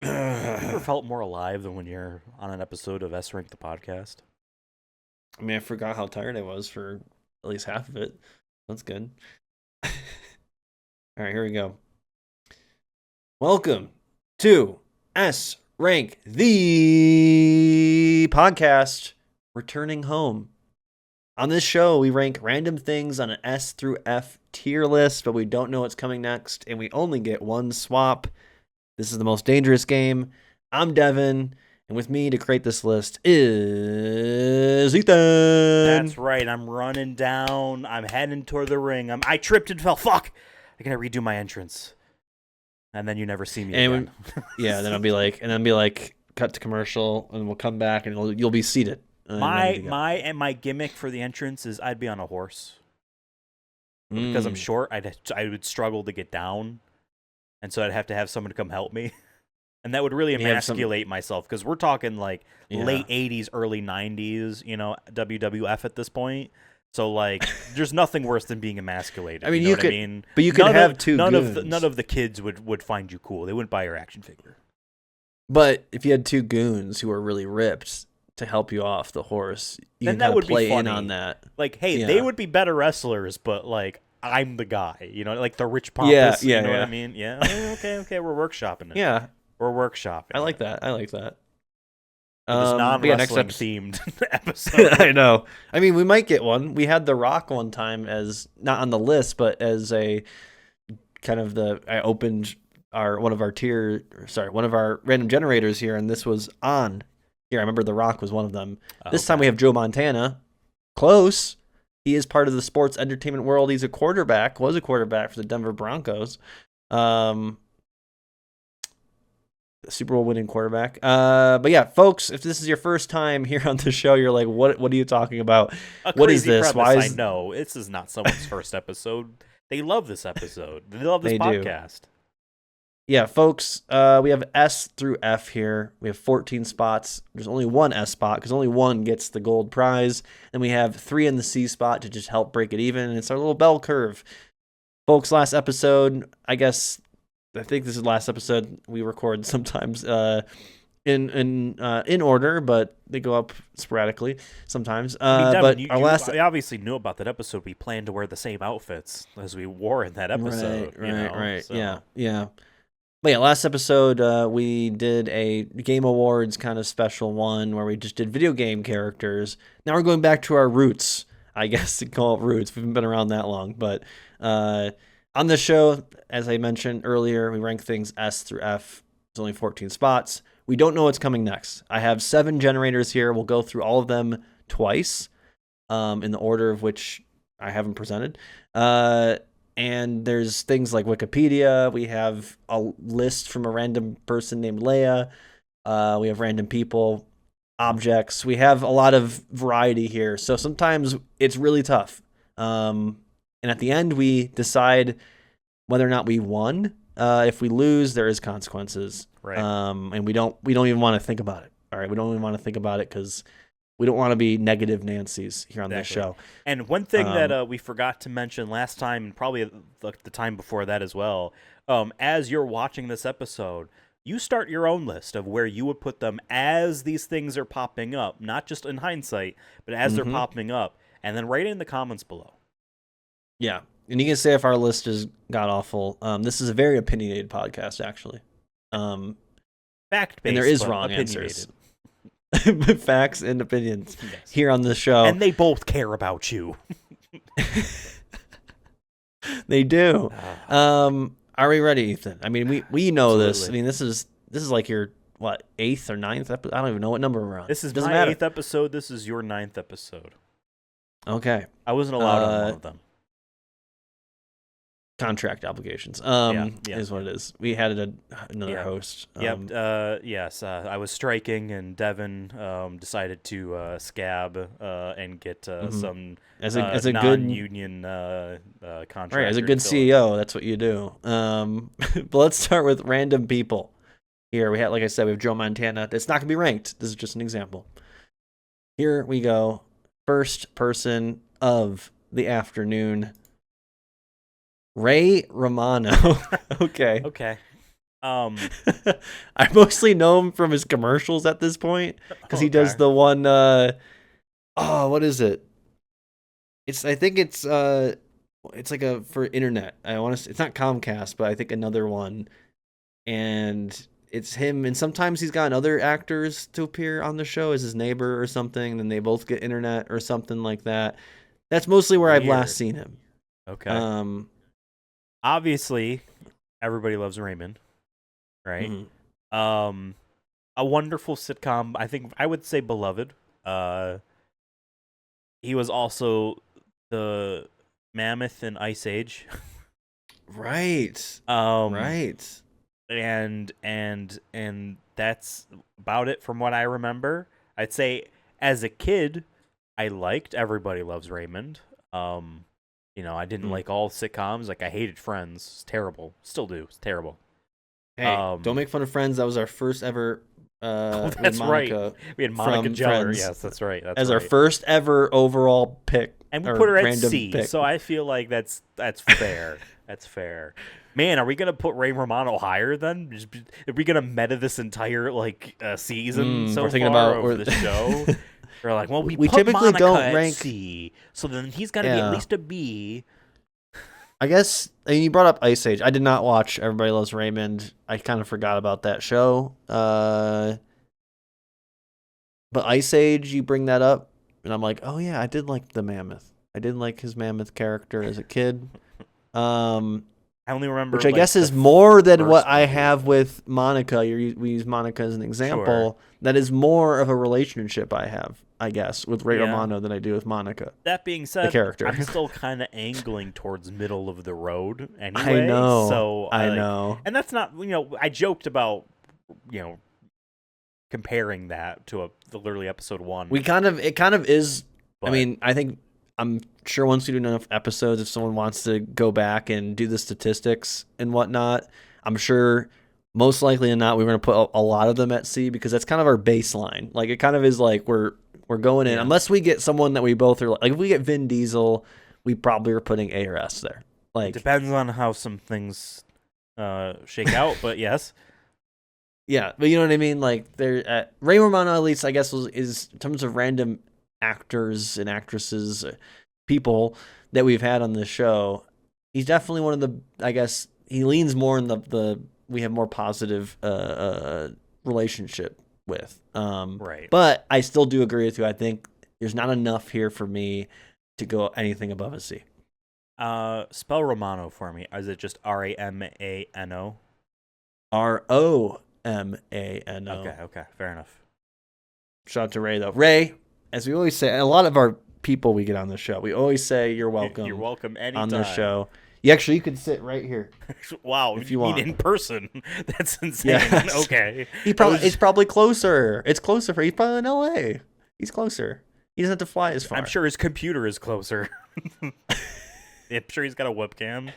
Ever felt more alive than when you're on an episode of S Rank the podcast? I mean, I forgot how tired I was for at least half of it. That's good. All right, here we go. Welcome to S Rank the podcast, returning home. On this show, we rank random things on an S through F tier list, but we don't know what's coming next, and we only get one swap. This is the most dangerous game. I'm Devin, and with me to create this list is Ethan. That's right. I'm running down. I'm heading toward the ring. I tripped and fell. Fuck! I gotta redo my entrance. And then you never see me again. Then I'll be like, cut to commercial, and we'll come back, and you'll be seated. My gimmick for the entrance is I'd be on a horse. Because I'm short, I would struggle to get down, and so I'd have to have someone to come help me, and that would really emasculate myself. Because we're talking like late '80s, early '90s, WWF at this point. So like, there's nothing worse than being emasculated. I mean, you know what I mean? But you could have two goons. None of the kids would find you cool. They wouldn't buy your action figure. But if you had two goons who were really ripped to help you off the horse, then that would play be funny. In on that. Like, hey, they would be better wrestlers, but like I'm the guy, like the rich pompous. You know what I mean? Yeah. Okay. We're workshopping it. Yeah, we're workshopping. I like that. This non-wrestling themed episode. I know. I mean, we might get one. We had The Rock one time as not on the list, but as a kind of I opened one of our random generators here, and this was on. Here, I remember The Rock was one of them. This time we have Joe Montana. Close. He is part of the sports entertainment world. He's was a quarterback for the Denver Broncos. Super Bowl winning quarterback. But yeah, folks, if this is your first time here on the show, you're like, what are you talking about? What is this? I know. This is not someone's first episode. They love this episode. They love this podcast. Yeah, folks, we have S through F here. We have 14 spots. There's only one S spot because only one gets the gold prize. And we have 3 in the C spot to just help break it even. And it's our little bell curve. Folks, last episode, I think this is the last episode we record sometimes in order, but they go up sporadically sometimes. Devin, I obviously knew about that episode. We planned to wear the same outfits as we wore in that episode. Right. So. Yeah. But yeah, last episode we did a Game Awards kind of special one where we just did video game characters. Now we're going back to our roots, I guess to call it roots. We haven't been around that long. But on this show, as I mentioned earlier, we rank things S through F. There's only 14 spots. We don't know what's coming next. I have 7 generators here. We'll go through all of them twice in the order of which I haven't presented. And there's things like Wikipedia. We have a list from a random person named Leia. We have random people, objects. We have a lot of variety here. So sometimes it's really tough. And at the end, we decide whether or not we won. If we lose, there is consequences. Right. And we don't even want to think about it. All right. We don't even want to think about it because we don't want to be negative Nancy's here on this show. And one thing that we forgot to mention last time, and probably the time before that as well, as you're watching this episode, you start your own list of where you would put them as these things are popping up, not just in hindsight, but as they're popping up, and then write it in the comments below. Yeah. And you can say if our list is god-awful. This is a very opinionated podcast, actually. Fact-based, and there is wrong answers. Facts and opinions here on the show. And they both care about you. They do. Are we ready, Ethan? I mean, we know Absolutely. This. I mean, this is like your, 8th or 9th episode? I don't even know what number we're on. This is my 8th episode. This is your 9th episode. Okay. I wasn't allowed on one of them. Contract obligations is what it is. We had another host. Yes. I was striking, and Devin decided to scab and get some as a non-union contract. Right, as a good CEO, that's what you do. But let's start with random people. Here we have, like I said, we have Joe Montana. It's not gonna be ranked. This is just an example. Here we go. First person of the afternoon. Ray Romano. Okay. I mostly know him from his commercials at this point because he does the one. What is it? I think it's like a for internet. I want to. It's not Comcast, but I think another one, and it's him. And sometimes he's gotten other actors to appear on the show as his neighbor or something. And they both get internet or something like that. That's mostly where I've last seen him. Okay. Obviously, everybody loves Raymond, right? Mm-hmm. A wonderful sitcom. I think I would say beloved. He was also the mammoth in Ice Age. Right. Right. And that's about it from what I remember. I'd say as a kid, I liked Everybody Loves Raymond. I didn't like all sitcoms. Like I hated Friends. It's terrible. Still do. It's terrible. Hey, don't make fun of Friends. That was our first ever. That's right. We had Monica Geller. Yes, that's right. That's our first ever overall pick, and we put her at C. Pick. So I feel like that's fair. That's fair. Man, are we gonna put Ray Romano higher then? Are we gonna meta this entire season so far about over the show? We're like, well, we put typically Monica don't at rank C, so then he's got to be at least a B. I guess you brought up Ice Age. I did not watch Everybody Loves Raymond. I kind of forgot about that show. But Ice Age, you bring that up, and I'm like, oh yeah, I did like the mammoth. I did like his mammoth character as a kid. I only remember, which I guess is more than what I have with Monica. We use Monica as an example. Sure. That is more of a relationship I have, I guess, with Ray Romano than I do with Monica. That being said, the character. I'm still kind of angling towards middle of the road anyway. I know. So I know. And that's not, I joked about, comparing that to literally episode 1. It kind of is. But, I mean, I'm sure once we do enough episodes, if someone wants to go back and do the statistics and whatnot, I'm sure most likely than not, we're going to put a lot of them at C because that's kind of our baseline. Like it kind of is like we're going in, unless we get someone that we both are like if we get Vin Diesel, we probably are putting A or S there. Like it depends on how some things shake out, but yes. Yeah, but you know what I mean? Like Ray Romano, at least I guess is in terms of random actors and actresses, people that we've had on this show, he's definitely one of the, I guess he leans more in the we have more positive relationship with. Right. But I still do agree with you. I think there's not enough here for me to go anything above a C. Spell Romano for me. Is it just Ramano? Romano. Okay, fair enough. Shout out to Ray though. Ray, as we always say, a lot of our people we get on the show, we always say you're welcome. You're welcome anytime on the show. You can sit right here. Wow, if you want in person. That's insane. Yes. Okay. It's probably closer. It's closer for he's probably in LA. He's closer. He doesn't have to fly as far. I'm sure his computer is closer. I'm sure he's got a webcam.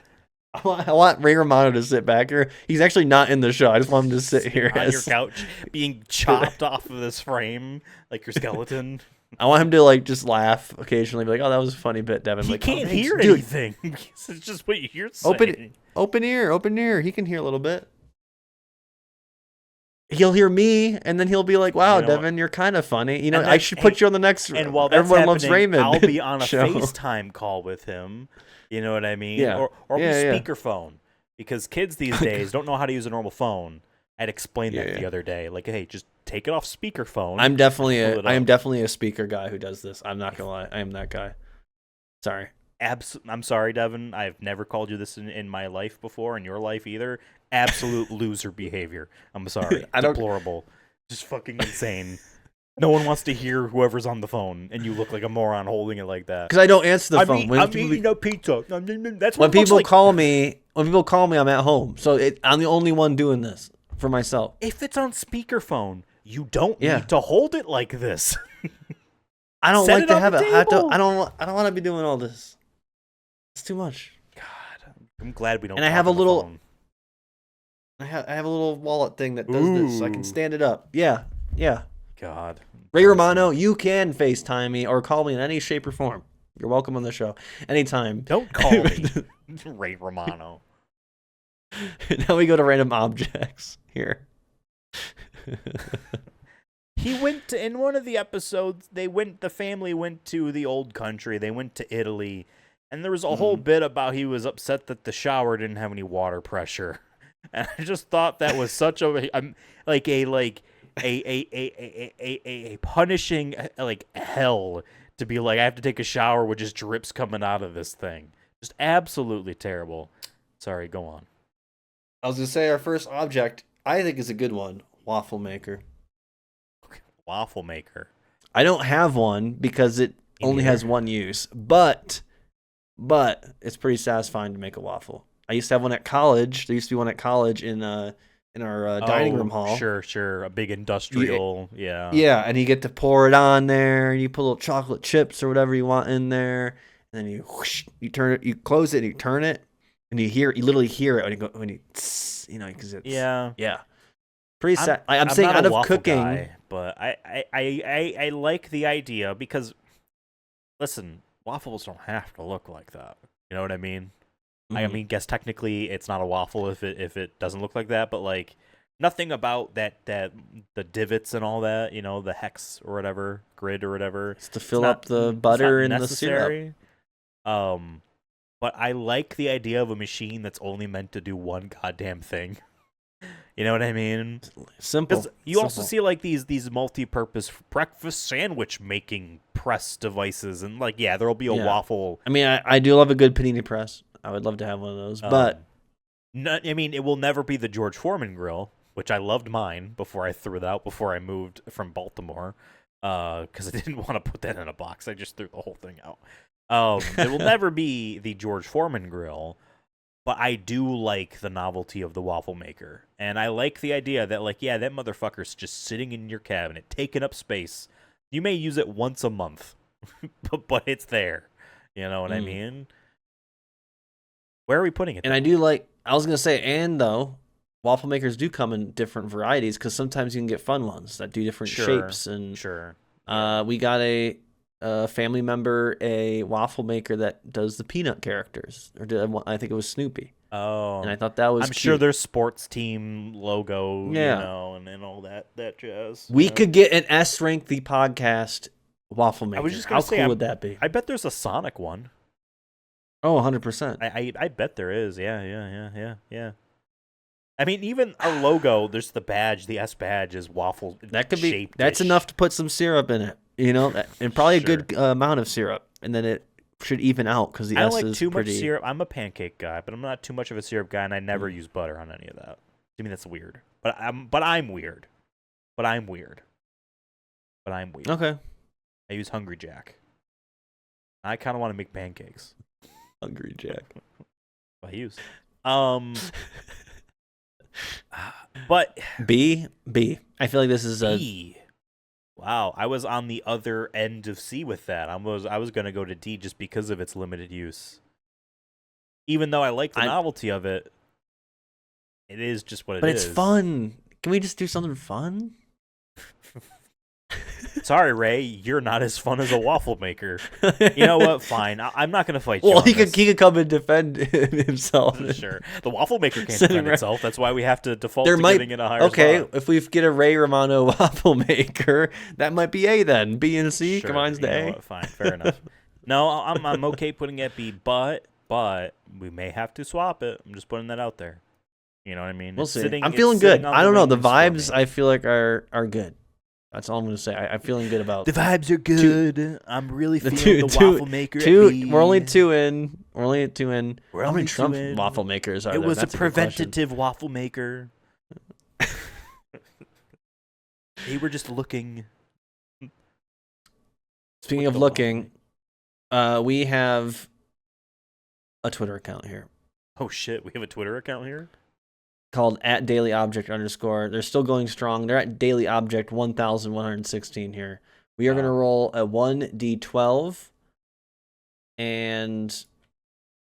I want Ray Romano to sit back here. He's actually not in the show. I just want him to sit here on your couch, being chopped off of this frame like your skeleton. I want him to just laugh occasionally, be like, "Oh, that was a funny bit, Devin." He can't hear anything. It's just what you're saying. Open ear. He can hear a little bit. He'll hear me, and then he'll be like, "Wow, Devin, you're kind of funny." I should put you on the next. And while Everyone Loves Raymond, I'll be on a FaceTime call with him. You know what I mean? Yeah. Or speakerphone, because kids these days don't know how to use a normal phone. I'd explained that the other day. Like, hey, just take it off speakerphone. I am definitely a speaker guy who does this. I'm not gonna lie. I am that guy. Sorry. I'm sorry, Devin. I've never called you this in my life before, in your life either. Absolute loser behavior. I'm sorry. Deplorable. Just fucking insane. No one wants to hear whoever's on the phone, and you look like a moron holding it like that. Because I don't answer the phone. I'm eating a pizza. That's when people call me. When people call me, I'm at home, so I'm the only one doing this for myself. If it's on speakerphone, you don't need to hold it like this. I don't like to have it. I don't want to be doing all this. It's too much. God, I'm glad we don't. And I have a little. Phone. I have a little wallet thing that does this, so I can stand it up. Yeah. God. Ray Romano, you can FaceTime me or call me in any shape or form. You're welcome on the show anytime. Don't call me Ray Romano. Now we go to random objects here. He went to, in one of the episodes, the family went to the old country. They went to Italy. And there was a whole bit about he was upset that the shower didn't have any water pressure. And I just thought that was such a punishing like hell to be like I have to take a shower with just drips coming out of this thing. Just absolutely terrible. Sorry, go on. I was gonna say our first object, I think, is a good one. Waffle maker. Waffle maker. I don't have one because it only has one use, but it's pretty satisfying to make a waffle. I used to have one at college. There used to be one at college in our dining room hall. Sure. A big industrial, yeah. Yeah, and you get to pour it on there, and you put little chocolate chips or whatever you want in there, and then you turn it, you close it, and you turn it, and you literally hear it when you because it's yeah. Pretty sad. I'm saying not out a of cooking, guy, but I like the idea because listen, waffles don't have to look like that. You know what I mean? I mean, guess technically it's not a waffle if it doesn't look like that, but like nothing about that the divots and all that, the hex or whatever, grid or whatever. It's to fill up the butter and the syrup. But I like the idea of a machine that's only meant to do one goddamn thing. You know what I mean? Simple. You also see like these multi-purpose breakfast sandwich making press devices, and like there'll be a waffle. I mean, I do love a good panini press. I would love to have one of those, but I mean, it will never be the George Foreman grill, which I loved mine before I threw it out before I moved from Baltimore, because I didn't want to put that in a box. I just threw the whole thing out. It will never be the George Foreman grill, but I do like the novelty of the waffle maker, and I like the idea that that motherfucker's just sitting in your cabinet, taking up space. You may use it once a month, but it's there. You know what I mean? Where are we putting it? And I was going to say, and though, waffle makers do come in different varieties because sometimes you can get fun ones that do different shapes. And we got a family member a waffle maker that does the peanut characters. I think it was Snoopy. Oh. And I thought that was cute. Sure there's sports team logo, and all that jazz. We could get an S Rank the Podcast waffle maker. I was just going to say, how cool would that be? I bet there's a Sonic one. Oh, 100%. I bet there is. Yeah. I mean, even our logo, there's the badge. The S badge is waffle. That could be. That's enough to put some syrup in it, and probably a good amount of syrup, and then it should even out because the S is pretty. I don't like too much syrup. I'm a pancake guy, but I'm not too much of a syrup guy, and I never use butter on any of that. I mean, that's weird. But I'm weird. Okay. I use Hungry Jack. I kind of want to make pancakes. Hungry Jack. I use. But B. I feel like this is B. Wow, I was on the other end of C with that. I was gonna go to D just because of its limited use. Even though I like the novelty of it, it is just what it is. But it's fun. Can we just do something fun? Sorry, Ray, you're not as fun as a waffle maker. You know what? Fine, I'm not gonna fight you. Well, he could come and defend himself. Sure, the waffle maker can't defend itself. That's why we have to default to giving it a higher spot. If we get a Ray Romano waffle maker, that might be A then. B and C combines to A. Fine, fair enough. No, I'm okay putting it B, but we may have to swap it. I'm just putting that out there. You know what I mean? We'll see. I'm feeling good. I don't know. The vibes I feel like are good. That's all I'm going to say. I'm feeling good about the vibes are good. I'm really feeling the waffle maker. We're only two in. How many Trump waffle makers are there? It was a preventative waffle maker. They were just looking. Speaking of looking, we have a Twitter account here. Oh shit, we have a Twitter account here? Called @dailyobject_. They're still going strong. They're at dailyobject 1116 here. We are going to roll a 1d12 and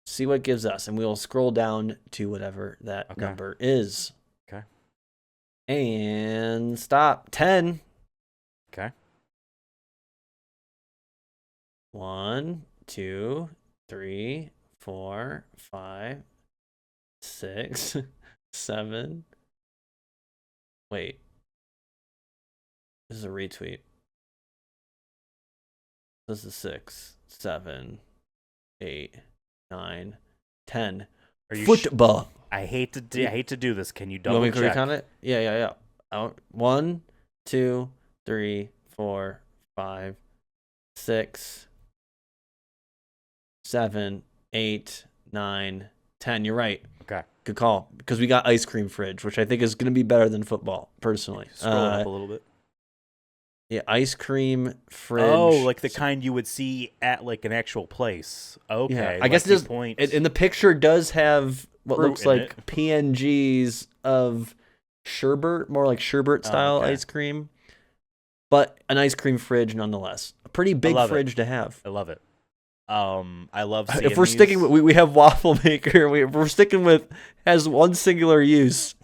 see what it gives us. And we will scroll down to whatever that number is. Okay. And stop. 10. Okay. 1, 2, 3, 4, 5, 6, 7. Wait. This is a retweet. This is 6, 7, 8, 9, 10. Are you Football. I hate to do this. Can you You double want me to check? recount it? Yeah. 1, 2, 3, 4, 5, 6, 7, 8, 9, 10. You're right. Okay. Good call. Because we got ice cream fridge, which I think is going to be better than football, personally. Scroll it up a little bit. Yeah, ice cream fridge. Oh, like the kind you would see at like an actual place. Okay. Yeah, I guess it does. In the picture does have what Fruit looks in like it. PNGs of sherbet, more like sherbet style okay. ice cream, but an ice cream fridge nonetheless. A pretty big fridge to have. I love it. I love seeing If we're sticking with, we have waffle maker. We're sticking with has one singular use.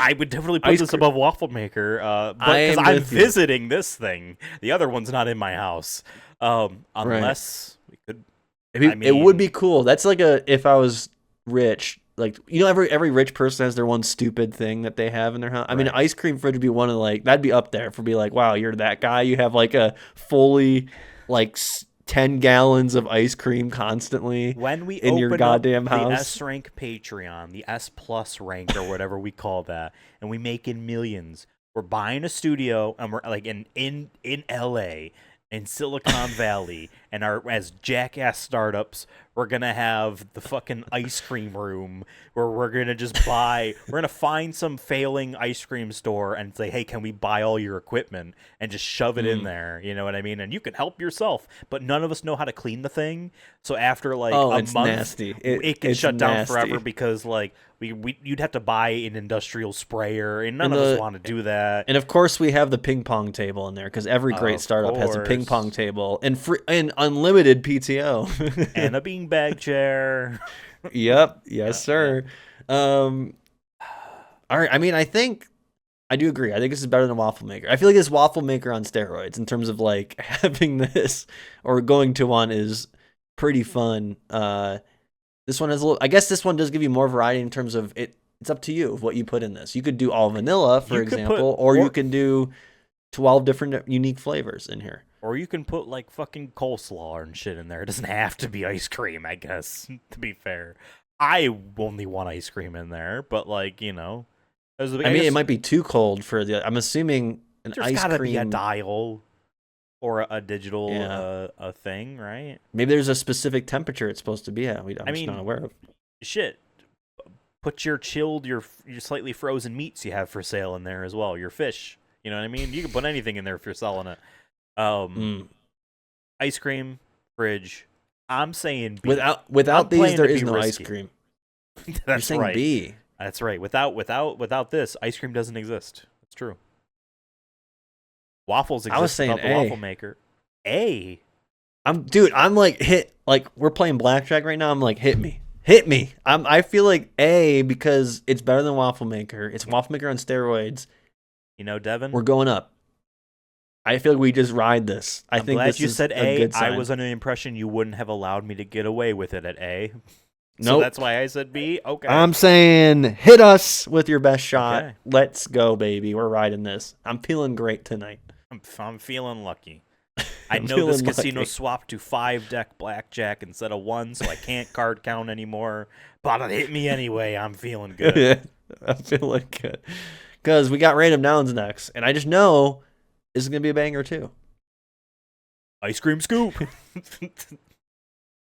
I would definitely put this above waffle maker, but because I'm visiting this thing. The other one's not in my house. Unless we could. It would be cool. That's like if I was rich, like every rich person has their one stupid thing that they have in their house. I mean, an ice cream fridge would be one of that'd be up there for wow, you're that guy. You have like a fully 10 gallons of ice cream constantly when we in your goddamn house. The S rank Patreon, the S plus rank or whatever we call that, and we make in millions. We're buying a studio and we're like in LA, in Silicon Valley, and as jackass startups, we're gonna have the fucking ice cream room where we're gonna find some failing ice cream store and say, hey, can we buy all your equipment and just shove it in there? You know what I mean? And you can help yourself, but none of us know how to clean the thing. So after a month, nasty. It can shut down forever because you'd have to buy an industrial sprayer, and none of us want to do that. And of course, we have the ping pong table in there because every great startup has a ping pong table and unlimited PTO and a beanbag chair. Yep. Yes, sir. All right. I mean, I do agree. I think this is better than waffle maker. I feel like this waffle maker on steroids in terms of having this or going to one is pretty fun. This one has I guess this one does give you more variety in terms of it. It's up to you what you put in this. You could do all vanilla, for example, or you can do 12 different unique flavors in here. Or you can put fucking coleslaw and shit in there. It doesn't have to be ice cream, I guess, to be fair. I only want ice cream in there, but it might be too cold for I'm assuming an ice cream. There's gotta be a dial or a digital a thing, right? Maybe there's a specific temperature it's supposed to be at. I'm just not aware of. Shit. Put your chilled, your slightly frozen meats you have for sale in there as well. Your fish. You know what I mean? You can put anything in there if you're selling it. Ice cream, fridge. I'm saying B. Without these, there is no ice cream. That's You're saying right. B. That's right. Without this, ice cream doesn't exist. That's true. Waffles exist. I was saying without the waffle maker. A. I'm we're playing blackjack right now. I'm like, hit me. I feel like A because it's better than waffle maker. It's waffle maker on steroids. Devin, we're going up. I feel like we just ride this. I'm glad you said A. I was under the impression you wouldn't have allowed me to get away with it at A. So that's why I said B. Okay. I'm saying hit us with your best shot. Okay. Let's go, baby. We're riding this. I'm feeling great tonight. I'm feeling lucky. I know this casino swapped to 5-deck blackjack instead of 1, so I can't card count anymore. But it hit me anyway. I'm feeling good. I'm feeling good. Because we got random nouns next, and I just know this is going to be a banger too. Ice cream scoop.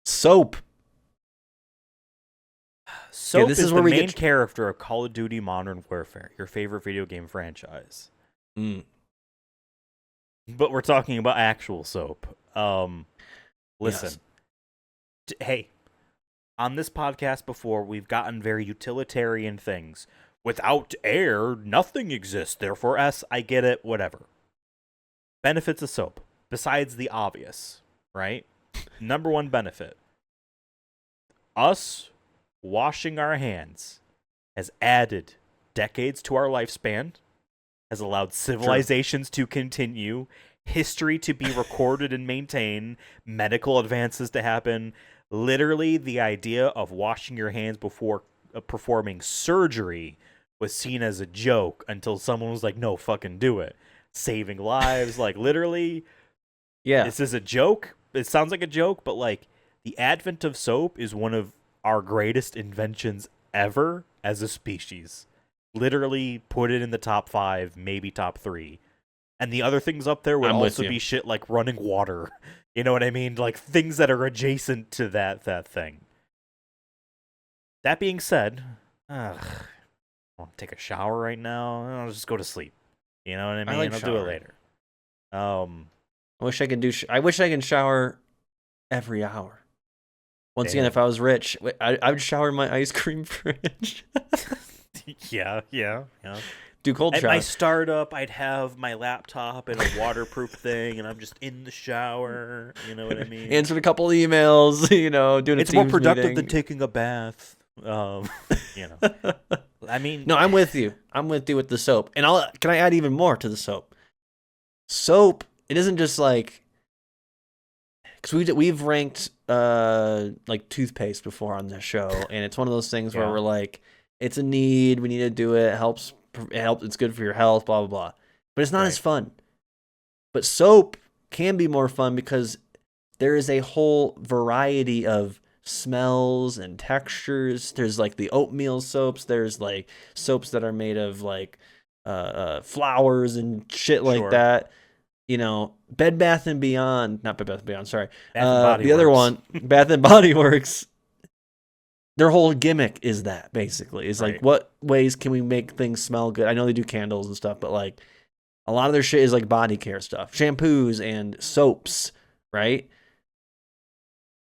Soap. Soap this is where the main character of Call of Duty Modern Warfare, your favorite video game franchise. But we're talking about actual soap. Listen. Yes. Hey, on this podcast before, we've gotten very utilitarian things. Without air, nothing exists. Therefore, S, I get it, whatever. Benefits of soap, besides the obvious, right? Number one benefit. Us washing our hands has added decades to our lifespan, has allowed civilizations to continue, history to be recorded and maintained, medical advances to happen. Literally, the idea of washing your hands before performing surgery was seen as a joke until someone was like, no, fucking do it. Saving lives, like literally. Yeah. This is a joke. It sounds like a joke, but like the advent of soap is one of our greatest inventions ever as a species. Literally put it in the top 5, maybe top 3. And the other things up there would also be shit like running water. You know what I mean? Like things that are adjacent to that thing. That being said, I'll take a shower right now. I'll just go to sleep. You know what I mean? I'll do it later. I wish I could do. I wish I could shower every hour. Once again, if I was rich, I would shower in my ice cream fridge. Yeah. Do cold At shower. my startup, I'd have my laptop and a waterproof thing, and I'm just in the shower. You know what I mean? Answered a couple emails. You know, doing it's a Teams more productive meeting. than taking a bath. You know, I mean, no, I'm with you. I'm with you with the soap, and can I add even more to the soap? Soap. It isn't just like, because we've ranked like toothpaste before on this show, and it's one of those things where we're like, it's a need, we need to do it. It helps. It's good for your health. Blah blah blah. But it's not as fun. But soap can be more fun because there is a whole variety of smells and textures. There's like the oatmeal soaps. There's like soaps that are made of like flowers and shit like that. You know, Bed Bath and Beyond, not Bed Bath and Beyond, sorry. The other one, Bath and Body Works. Their whole gimmick is that, basically. Is like, what ways can we make things smell good? I know they do candles and stuff, but like a lot of their shit is like body care stuff. Shampoos and soaps, right?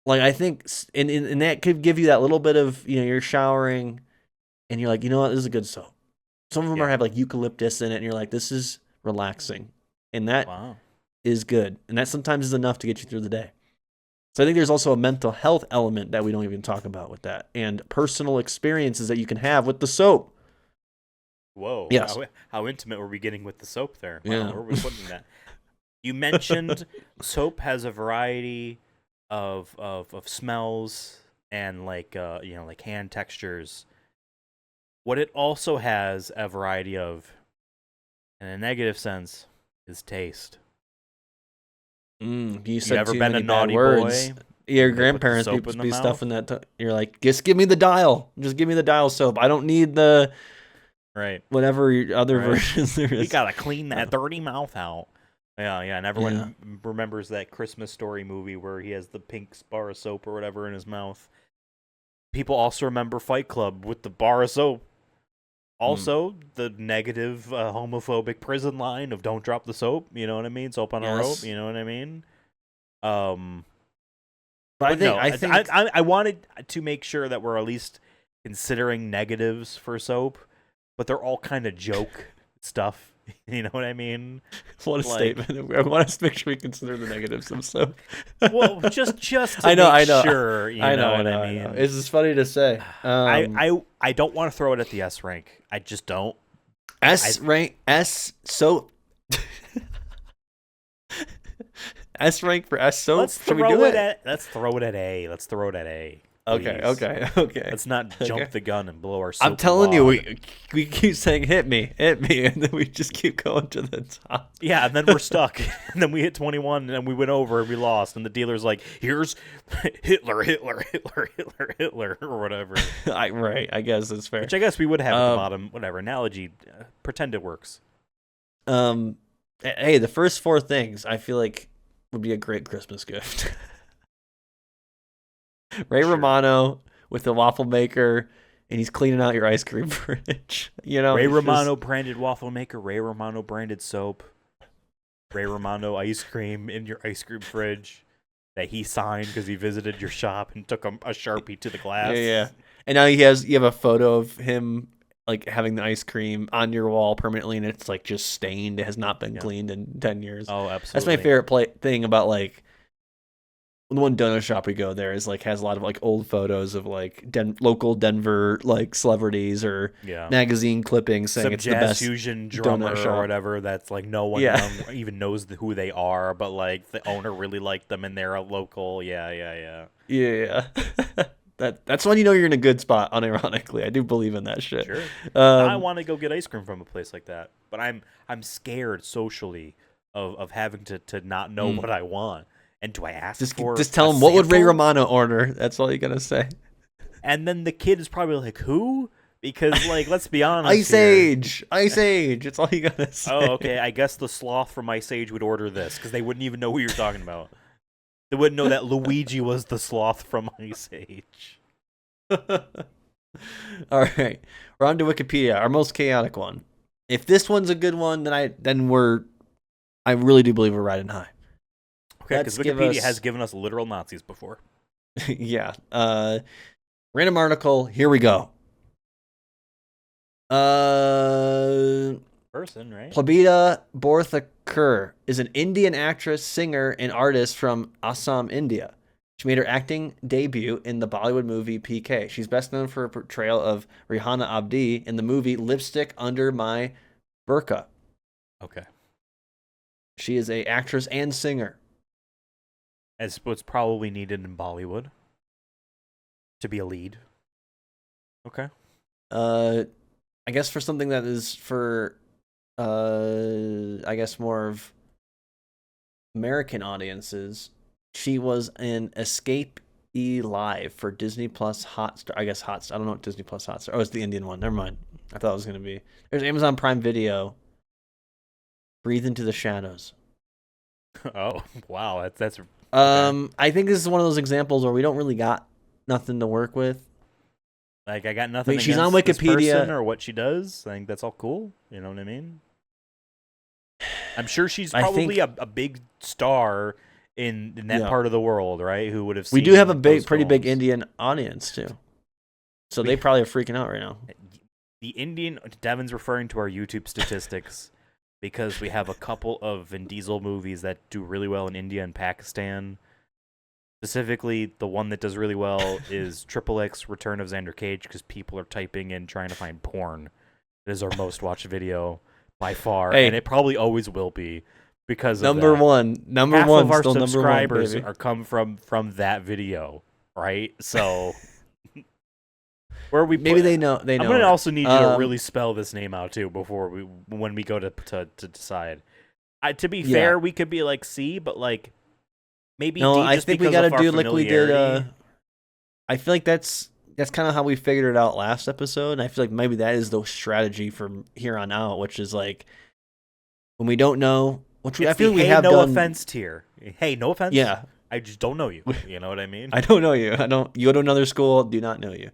Like, I think, and that could give you that little bit of, you know, you're showering and you're like, you know what, this is a good soap. Some of them have like eucalyptus in it and you're like, this is relaxing. And that is good. And that sometimes is enough to get you through the day. So I think there's also a mental health element that we don't even talk about with that. And personal experiences that you can have with the soap. Whoa. Yes. How intimate were we getting with the soap there? Yeah. Wow, where are we putting that? You mentioned soap has a variety of smells and like you know, like hand textures. What it also has a variety of, in a negative sense, is taste. You said ever too been many a naughty bad words. boy? Your grandparents would be stuffing that. You're like, just give me the dial. Just give me the dial soap. I don't need the whatever other versions there is. You gotta clean that dirty mouth out. Yeah, and everyone remembers that Christmas Story movie where he has the pink bar of soap or whatever in his mouth. People also remember Fight Club with the bar of soap. Also, the negative homophobic prison line of "Don't drop the soap." You know what I mean? Soap on a rope. You know what I mean? But I think I wanted to make sure that we're at least considering negatives for soap, but they're all kind of joke stuff. You know what I mean? What a statement! I want us to make sure we consider the negatives of soap. Well, just to make sure. You know what I mean? It's just funny to say. I don't want to throw it at the S rank. I just don't. Rank soap. S rank for S soap. Let's throw it at A. Let's throw it at A. Okay. Let's not jump the gun and blow our soap. I'm telling you, we keep saying hit me, and then we just keep going to the top. Yeah, and then we're stuck. And then we hit 21, and then we went over and we lost. And the dealer's like, "Here's Hitler, or whatever." I guess that's fair. Which I guess we would have at the bottom. Whatever analogy, pretend it works. Hey, the first 4 things I feel like would be a great Christmas gift. Ray Romano with the waffle maker, and he's cleaning out your ice cream fridge. You know, Ray Romano branded waffle maker, Ray Romano branded soap, Ray Romano ice cream in your ice cream fridge that he signed because he visited your shop and took a Sharpie to the glass. Yeah. And now you have a photo of him like having the ice cream on your wall permanently, and it's like just stained. It has not been cleaned in 10 years. Oh, absolutely. That's my favorite thing about like the one donut shop we go there is like has a lot of like old photos of like local Denver like celebrities or magazine clippings saying it's the best fusion drummer or whatever. That's like no one even knows who they are, but like the owner really liked them and they're a local. Yeah. That's when you know you're in a good spot. Unironically, I do believe in that shit. Sure. Now I Um, want to go get ice cream from a place like that, but I'm scared socially of having to not know what I want. And do I ask for just tell a him what would Ray sample? Romano order. That's all you gotta say. And then the kid is probably like, "Who?" Because like, let's be honest Ice here. Age, Ice Age. That's all you gotta say. Oh, okay. I guess the sloth from Ice Age would order this because they wouldn't even know who you're talking about. They wouldn't know that Luigi was the sloth from Ice Age. All right, we're on to Wikipedia, our most chaotic one. If this one's a good one, then I really do believe we're riding high. Okay, because Wikipedia has given us literal Nazis before. Yeah. Random article. Here we go. Person, right? Plabita Borthakur is an Indian actress, singer, and artist from Assam, India. She made her acting debut in the Bollywood movie PK. She's best known for her portrayal of Rihanna Abdi in the movie Lipstick Under My Burqa. Okay. She is a actress and singer. As what's probably needed in Bollywood to be a lead. Okay. I guess for something that is for I guess more of American audiences, she was in Escape Live for Disney Plus Hotstar. I guess Hotstar. I don't know what Disney Plus Hotstar. Oh, it's the Indian one. Never mind. I thought it was gonna be. There's Amazon Prime Video. Breathe into the Shadows. Oh wow, that's. Okay. I think this is one of those examples where we don't really got nothing to work with. Like I got nothing. She's on against Wikipedia this person or what she does. I think that's all cool. You know what I mean? I'm sure she's probably a big star in that part of the world, right? Who would have seen. We do have a pretty big films. Indian audience too, so they probably are freaking out right now. The Indian Devin's referring to our YouTube statistics because we have a couple of Vin Diesel movies that do really well in India and Pakistan. Specifically, the one that does really well is XXX Return of Xander Cage because people are typing in trying to find porn. It is our most watched video by far, and it probably always will be because number of that. one Half of our still subscribers number one, are come from that video, right? So where we maybe they know. I'm gonna also need you to really spell this name out too before when we go to decide. To be fair, we could be like C, but like. Maybe no, D I just think we got to do like we did. I feel like that's kind of how we figured it out last episode, and I feel like maybe that is the strategy from here on out, which is like when we don't know, which I feel like we have no done. offense tier. Hey, no offense. Yeah, I just don't know you. You know what I mean? I don't know you. I don't. You go to another school. Do not know you.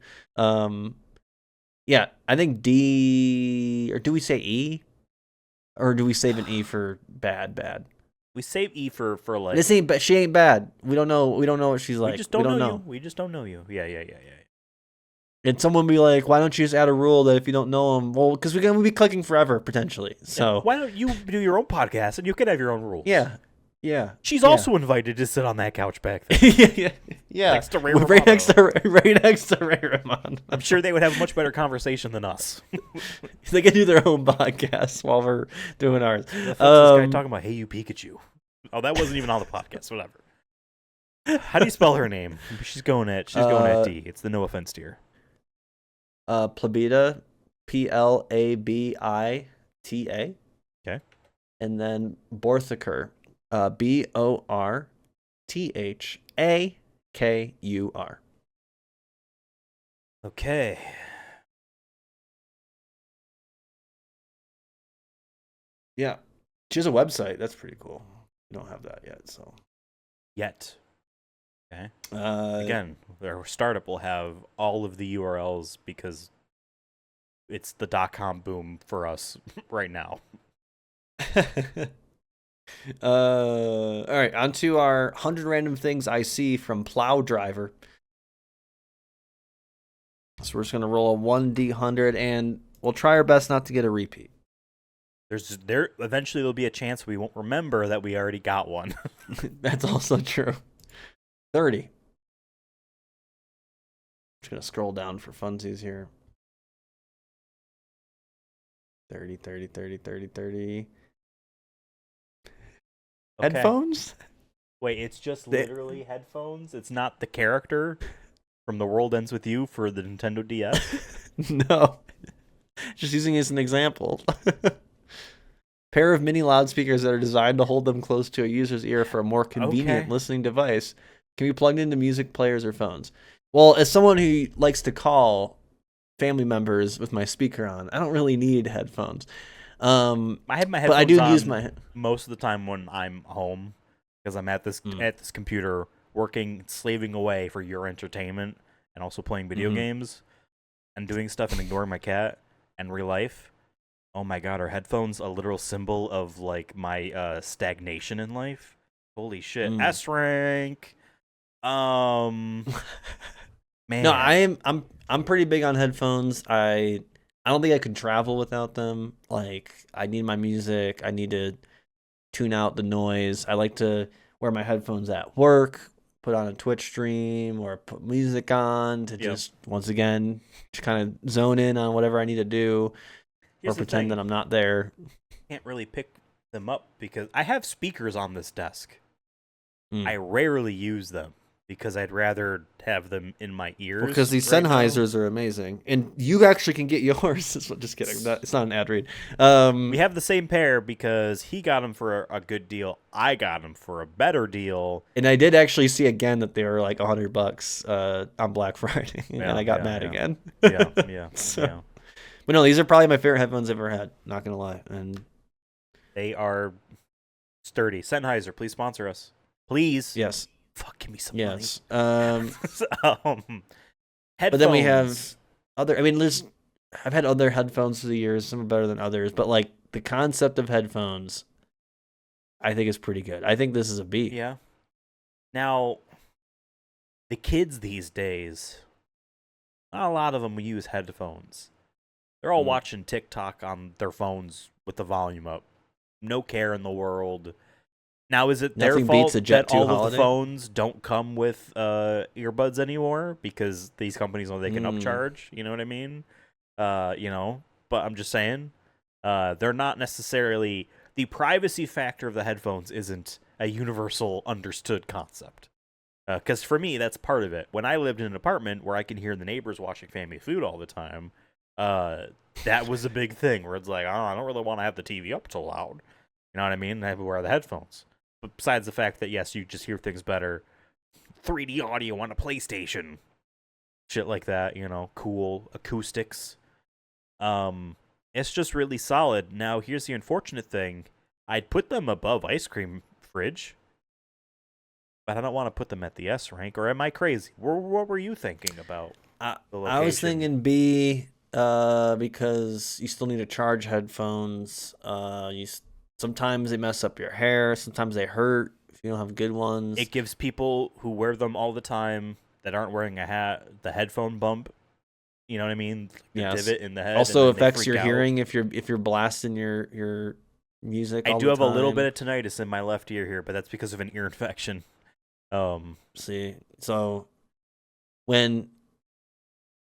Yeah, I think D, or do we say E, or do we save an E for bad? We save E for like. This ain't. She ain't bad. We don't know. We don't know what she's like. We just don't know you. We just don't know you. Yeah. And someone be like, "Why don't you just add a rule that if you don't know them, well, because we're gonna be clicking forever potentially." So why don't you do your own podcast and you can have your own rules? Yeah. She's also invited to sit on that couch back there. yeah. Next to Ray right next to Ray Romano. I'm sure they would have a much better conversation than us. They can do their own podcast while we're doing ours. This guy talking about "Hey, you Pikachu." Oh, that wasn't even on the podcast. Whatever. How do you spell her name? She's going at D. It's the no offense tier. Plabita, Plabita. Okay. And then Borthakur, Borthakur. Okay. Yeah. She has a website. That's pretty cool. We don't have that yet, so. Okay. Again, our startup will have all of the URLs because it's the .com boom for us right now. All right, on to our 100 random things I see from Plow Driver. So we're just going to roll a 1d100, and we'll try our best not to get a repeat. Eventually there'll be a chance we won't remember that we already got one. That's also true. 30. Just going to scroll down for funsies here. 30. Okay. Headphones? Wait, it's just literally headphones? It's not the character? from The World Ends With You for the Nintendo DS? No, just using it as an example. Pair of mini loudspeakers that are designed to hold them close to a user's ear for a more convenient Okay. listening device can be plugged into music players or phones. Well, as someone who likes to call family members with my speaker on, I don't really need headphones. I have my But I headphones do use on my. most of the time when I'm home because I'm at this computer working, slaving away for your entertainment and also playing video games and doing stuff and ignoring my cat and real life. Oh my god, are headphones a literal symbol of like my stagnation in life? Holy shit. S rank. Um No, man. I'm pretty big on headphones. I don't think I could travel without them. Like I need my music. I need to tune out the noise. I like to wear my headphones at work, put on a Twitch stream or put music on to Yep. just once again just kind of zone in on whatever I need to do or Here's the pretend that thing. I'm not there. Can't really pick them up because I have speakers on this desk. I Mm. rarely use them because I'd rather have them in my Well, because ears these right now. Sennheisers are amazing, and you actually can get yours. Just kidding. It's not an ad read. We have the same pair because he got them for a good deal. I got them for a better deal. And I did actually see again that they were like $100 on Black Friday, and Yeah, I got yeah, mad yeah, again. yeah, So, yeah. but no, these are probably my favorite headphones I've ever had. Not gonna lie, and They are sturdy. Sennheiser, please sponsor us. Please. yes, Fuck, give me some money. yes. But then we Headphones. have other. I mean, I've had other headphones through the years. Some are better than others, but like the concept of headphones, I think is pretty good. I think this is a B. Yeah. Now, the kids these days, not a lot of them use headphones. They're all Mm. watching TikTok on their phones with the volume up. No care in the world. Now, is it their Nothing beats a fault that Jet 2 all of the holiday. phones don't come with earbuds anymore because these companies know they can upcharge? You know what I mean? But I'm just saying, they're not necessarily the privacy factor of the headphones isn't a universal understood concept. Because for me, that's part of it. When I lived in an apartment where I can hear the neighbors watching family food all the time, that was a big thing where it's like, oh, I don't really want to have the TV up too loud. You know what I mean? I have to wear the headphones. But besides the fact that, yes, you just hear things better, 3D audio on a PlayStation, shit like that, cool acoustics. It's just really solid. Now, here's the unfortunate thing. I'd put them above ice cream fridge, but I don't want to put them at the S rank. Or am I crazy? What were you thinking about the I was location? thinking B, because you still need to charge headphones. Sometimes they mess up your hair. Sometimes they hurt if you don't have good ones. It gives people who wear them all the time that aren't wearing a hat the headphone bump. You know what I mean? The Yes. divot in the head. Also and then they affects freak your out. hearing if you're blasting your music I all do the have time. a little bit of tinnitus in my left ear here, but that's because of an ear infection. See, so when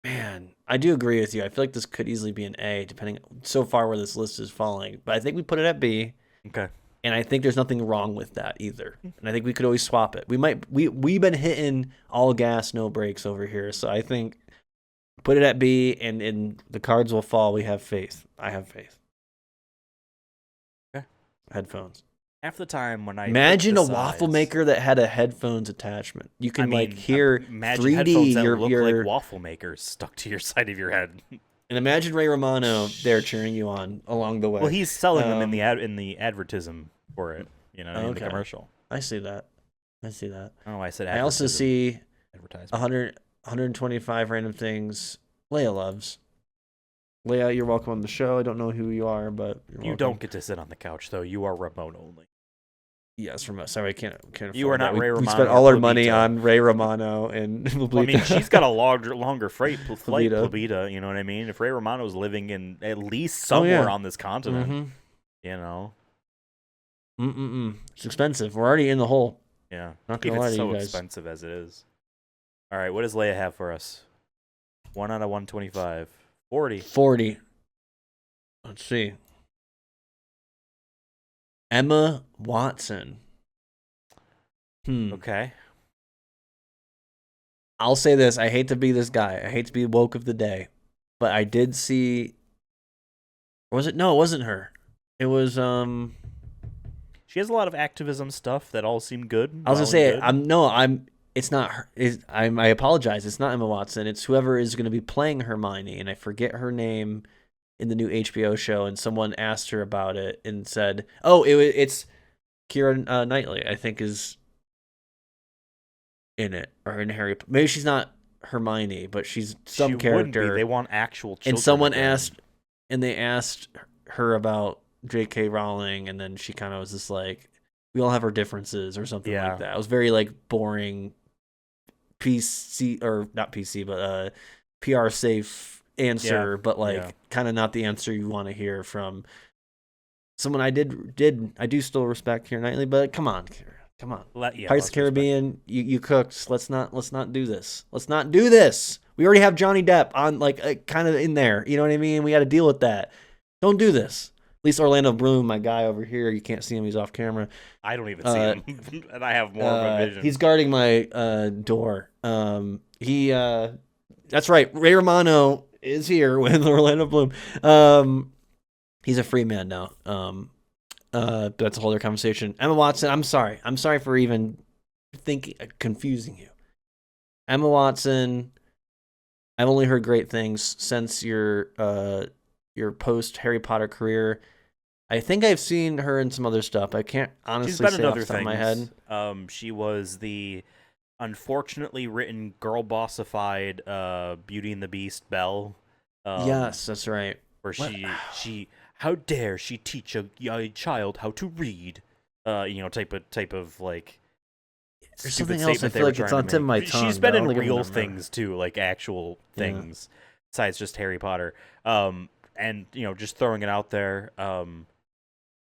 man, I do agree with you. I feel like this could easily be an A, depending so far where this list is falling. But I think we put it at B. Okay. And I think there's nothing wrong with that either. And I think we could always swap it. We've been hitting all gas, no brakes over here. So I think put it at B, and the cards will fall. We have faith. I have faith. Okay. Headphones. Half the time when I Imagine look a waffle maker that had a headphones attachment. You can hear imagine 3D headphones that look your like waffle makers stuck to your side of your head. and imagine Ray Romano there cheering you on along the way. Well, he's selling them in the advertisement for it. You know, in the Okay. commercial. I see that. I don't know why I said I also see advertisement. 125 random things Leia loves. Leia, you're welcome on the show. I don't know who you are, but you're welcome. You don't get to sit on the couch though. You are remote only. Yes, from us. Sorry, I can't afford You are not that. Ray Romano. We spent all our money on Ray Romano and Well, I mean, she's got a longer flight, Plebita. You know what I mean? If Ray Romano's living in at least somewhere on this continent, you know. It's expensive. We're already in the hole. Yeah. Not gonna lie to you guys. It's so expensive as it is. All right, what does Leia have for us? 1 out of 125. 40. 40. Let's see. Emma Watson. Okay. I'll say this. I hate to be this guy. I hate to be woke of the day. But I did see... Was it? No, it wasn't her. It was... She has a lot of activism stuff that all seem good. I was well going to and say, good. it's not her. I apologize. It's not Emma Watson. It's whoever is going to be playing Hermione. And I forget her name in the new HBO show. And someone asked her about it and said, oh, it's Keira Knightley, I think, is in it. Or in Harry... Maybe she's not Hermione, but she's some She character. wouldn't be. They want actual children. And someone again. they asked her about J.K. Rowling, and then she kind of was just like, we all have our differences or something like that. It was very like boring PC, or not PC, but PR safe answer, but like kind of not the answer you want to hear from someone I do still respect Keira Knightley, but come on, Pirates of the Caribbean, you cooked. Let's not do this. Let's not do this. We already have Johnny Depp on, like, kind of in there. You know what I mean? We got to deal with that. Don't do this. At least Orlando Bloom, my guy over here, you can't see him. He's off camera. I don't even see him, and I have more of a vision. He's guarding my door. That's right. Ray Romano is here with Orlando Bloom. He's a free man now. That's a whole other conversation. Emma Watson, I'm sorry. I'm sorry for even confusing you. Emma Watson, I've only heard great things since your post Harry Potter career. I think I've seen her in some other stuff. I can't honestly say off the top of my head. She was the unfortunately written girl bossified Beauty and the Beast Belle. Yes, that's right. Where she how dare she teach a child how to read? Type of like. There's something else. I feel like it's on tip of my tongue. She's been in real things too, like actual things, besides just Harry Potter. And just throwing it out there.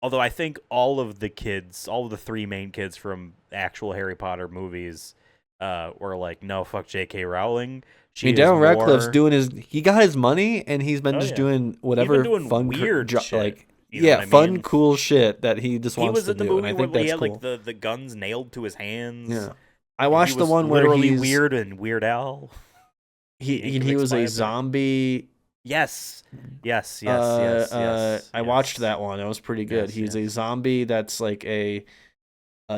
Although I think all of the three main kids from actual Harry Potter movies, were like, no, fuck J.K. Rowling. Daniel Radcliffe's he got his money, and he's been doing whatever fun, weird shit. Fun, cool shit that he just wants to do. He was in the movie where he had cool. like the guns nailed to his hands. Yeah, I watched the one where he's weird and Weird Al. He was a zombie. Yes. I watched that one. That was pretty good. He's a zombie that's like a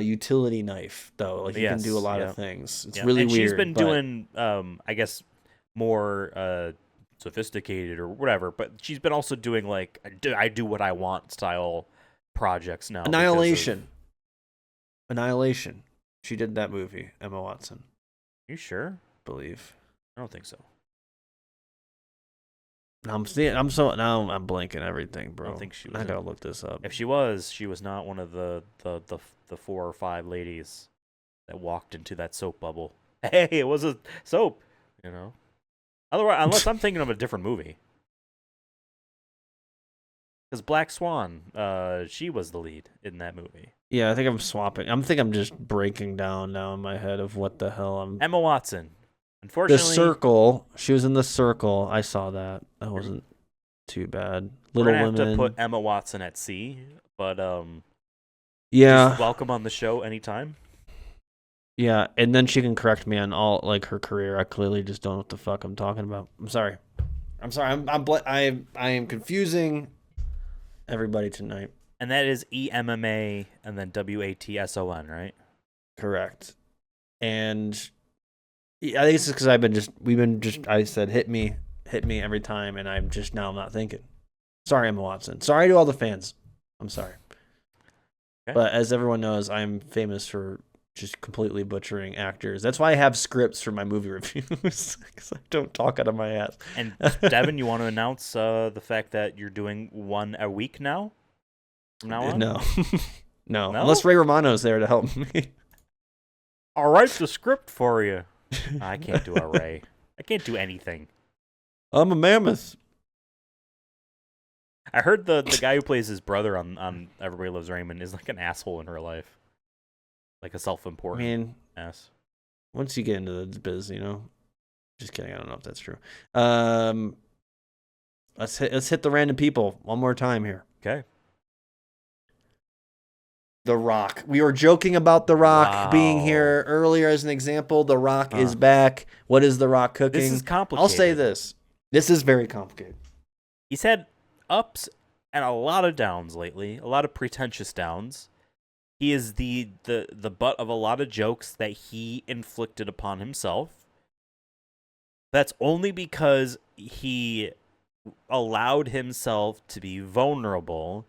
utility knife, though. Like he can do a lot of things. It's really weird. She's been doing, I guess, more sophisticated or whatever. But she's been also doing like I do what I want style projects now. Annihilation. She did that movie. Emma Watson. You sure? Believe. I don't think so. I'm blanking everything, bro. I don't think she was. I gotta look this up. If she was not one of the 4 or 5 ladies that walked into that soap bubble. Hey, it was a soap, Otherwise, unless I'm thinking of a different movie. Because Black Swan, she was the lead in that movie. Yeah, I think I'm swapping. I'm just breaking down now in my head of what the hell I'm. Emma Watson. Unfortunately, The Circle. She was in The Circle. I saw that. That wasn't too bad. Little Women. We're gonna have to put Emma Watson at sea, but yeah, she's welcome on the show anytime. Yeah, and then she can correct me on all like her career. I clearly just don't know what the fuck I'm talking about. I'm sorry. I am confusing everybody tonight. And that is EMMA and then WATSON, right? Correct. And I think it's because I said hit me every time, and I'm not thinking. Sorry, Emma Watson. Sorry to all the fans. I'm sorry. Okay. But as everyone knows, I'm famous for just completely butchering actors. That's why I have scripts for my movie reviews, because I don't talk out of my ass. And Devin, you want to announce the fact that you're doing one a week now? From now on? No. No. Unless Ray Romano's there to help me. I'll write the script for you. I can't do a Ray. I can't do anything. I'm a mammoth. I heard the guy who plays his brother on Everybody Loves Raymond is like an asshole in real life. Like a self-important ass. Once you get into the biz, Just kidding. I don't know if that's true. Let's hit the random people one more time here. Okay. The Rock. We were joking about The Rock being Wow. here earlier as an example. The Rock is Huh. back. What is The Rock cooking? This is complicated. I'll say this. This is very complicated. He's had ups and a lot of downs lately, a lot of pretentious downs. He is the butt of a lot of jokes that he inflicted upon himself. That's only because he allowed himself to be vulnerable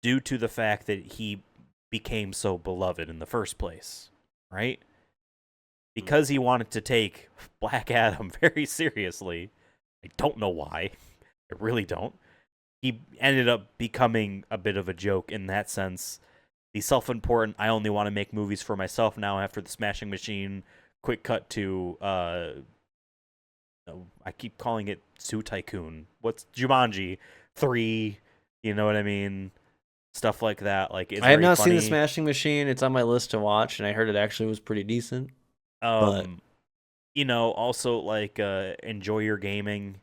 due to the fact that he became so beloved in the first place, right? Because he wanted to take Black Adam very seriously. I don't know why. I really don't. He ended up becoming a bit of a joke in that sense. The self-important, I only want to make movies for myself now after the Smashing Machine. Quick cut to, I keep calling it Zoo Tycoon. What's Jumanji 3? You know what I mean? Stuff like that. Like, it's I have very not funny. seen The Smashing Machine. It's on my list to watch, and I heard it actually was pretty decent. But You know, also like enjoy your gaming.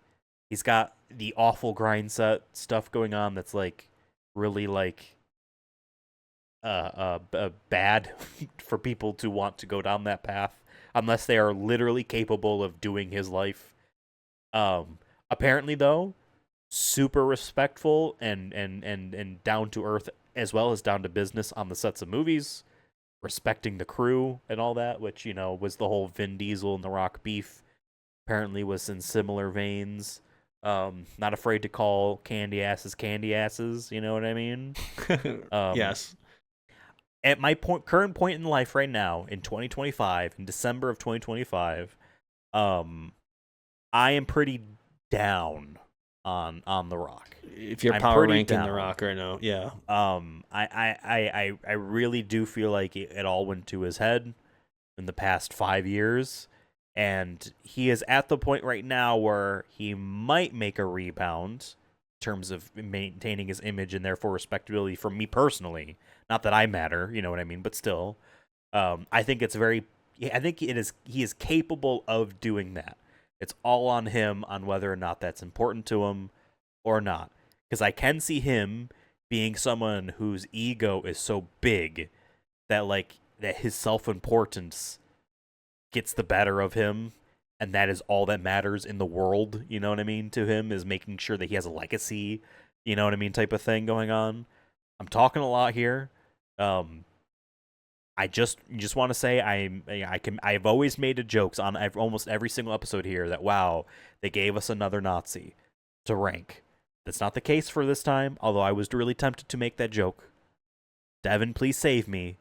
He's got the awful grind set stuff going on that's like really like bad for people to want to go down that path unless they are literally capable of doing his life. Apparently though, super respectful and down to earth as well as down to business on the sets of movies, respecting the crew and all that, which, you know, was the whole Vin Diesel and The Rock beef. Apparently was in similar veins. Not afraid to call candy asses, you know what I mean? yes. At my current point in life right now, in 2025, in December of 2025, I am pretty down on The Rock. If you're I'm power pretty ranking down. The Rock right now, yeah. I really do feel like it all went to his head in the past 5 years, and he is at the point right now where he might make a rebound in terms of maintaining his image and therefore respectability for me personally. Not that I matter, you know what I mean, but still, I think it's very. I think it is. He is capable of doing that. It's all on him on whether or not that's important to him or not. Because I can see him being someone whose ego is so big that his self-importance gets the better of him, and that is all that matters in the world, you know what I mean, to him, is making sure that he has a legacy, you know what I mean, type of thing going on. I'm talking a lot here. I just want to say I've always made jokes on almost every single episode here that, wow, they gave us another Nazi to rank. That's not the case for this time, although I was really tempted to make that joke. Devin, please save me.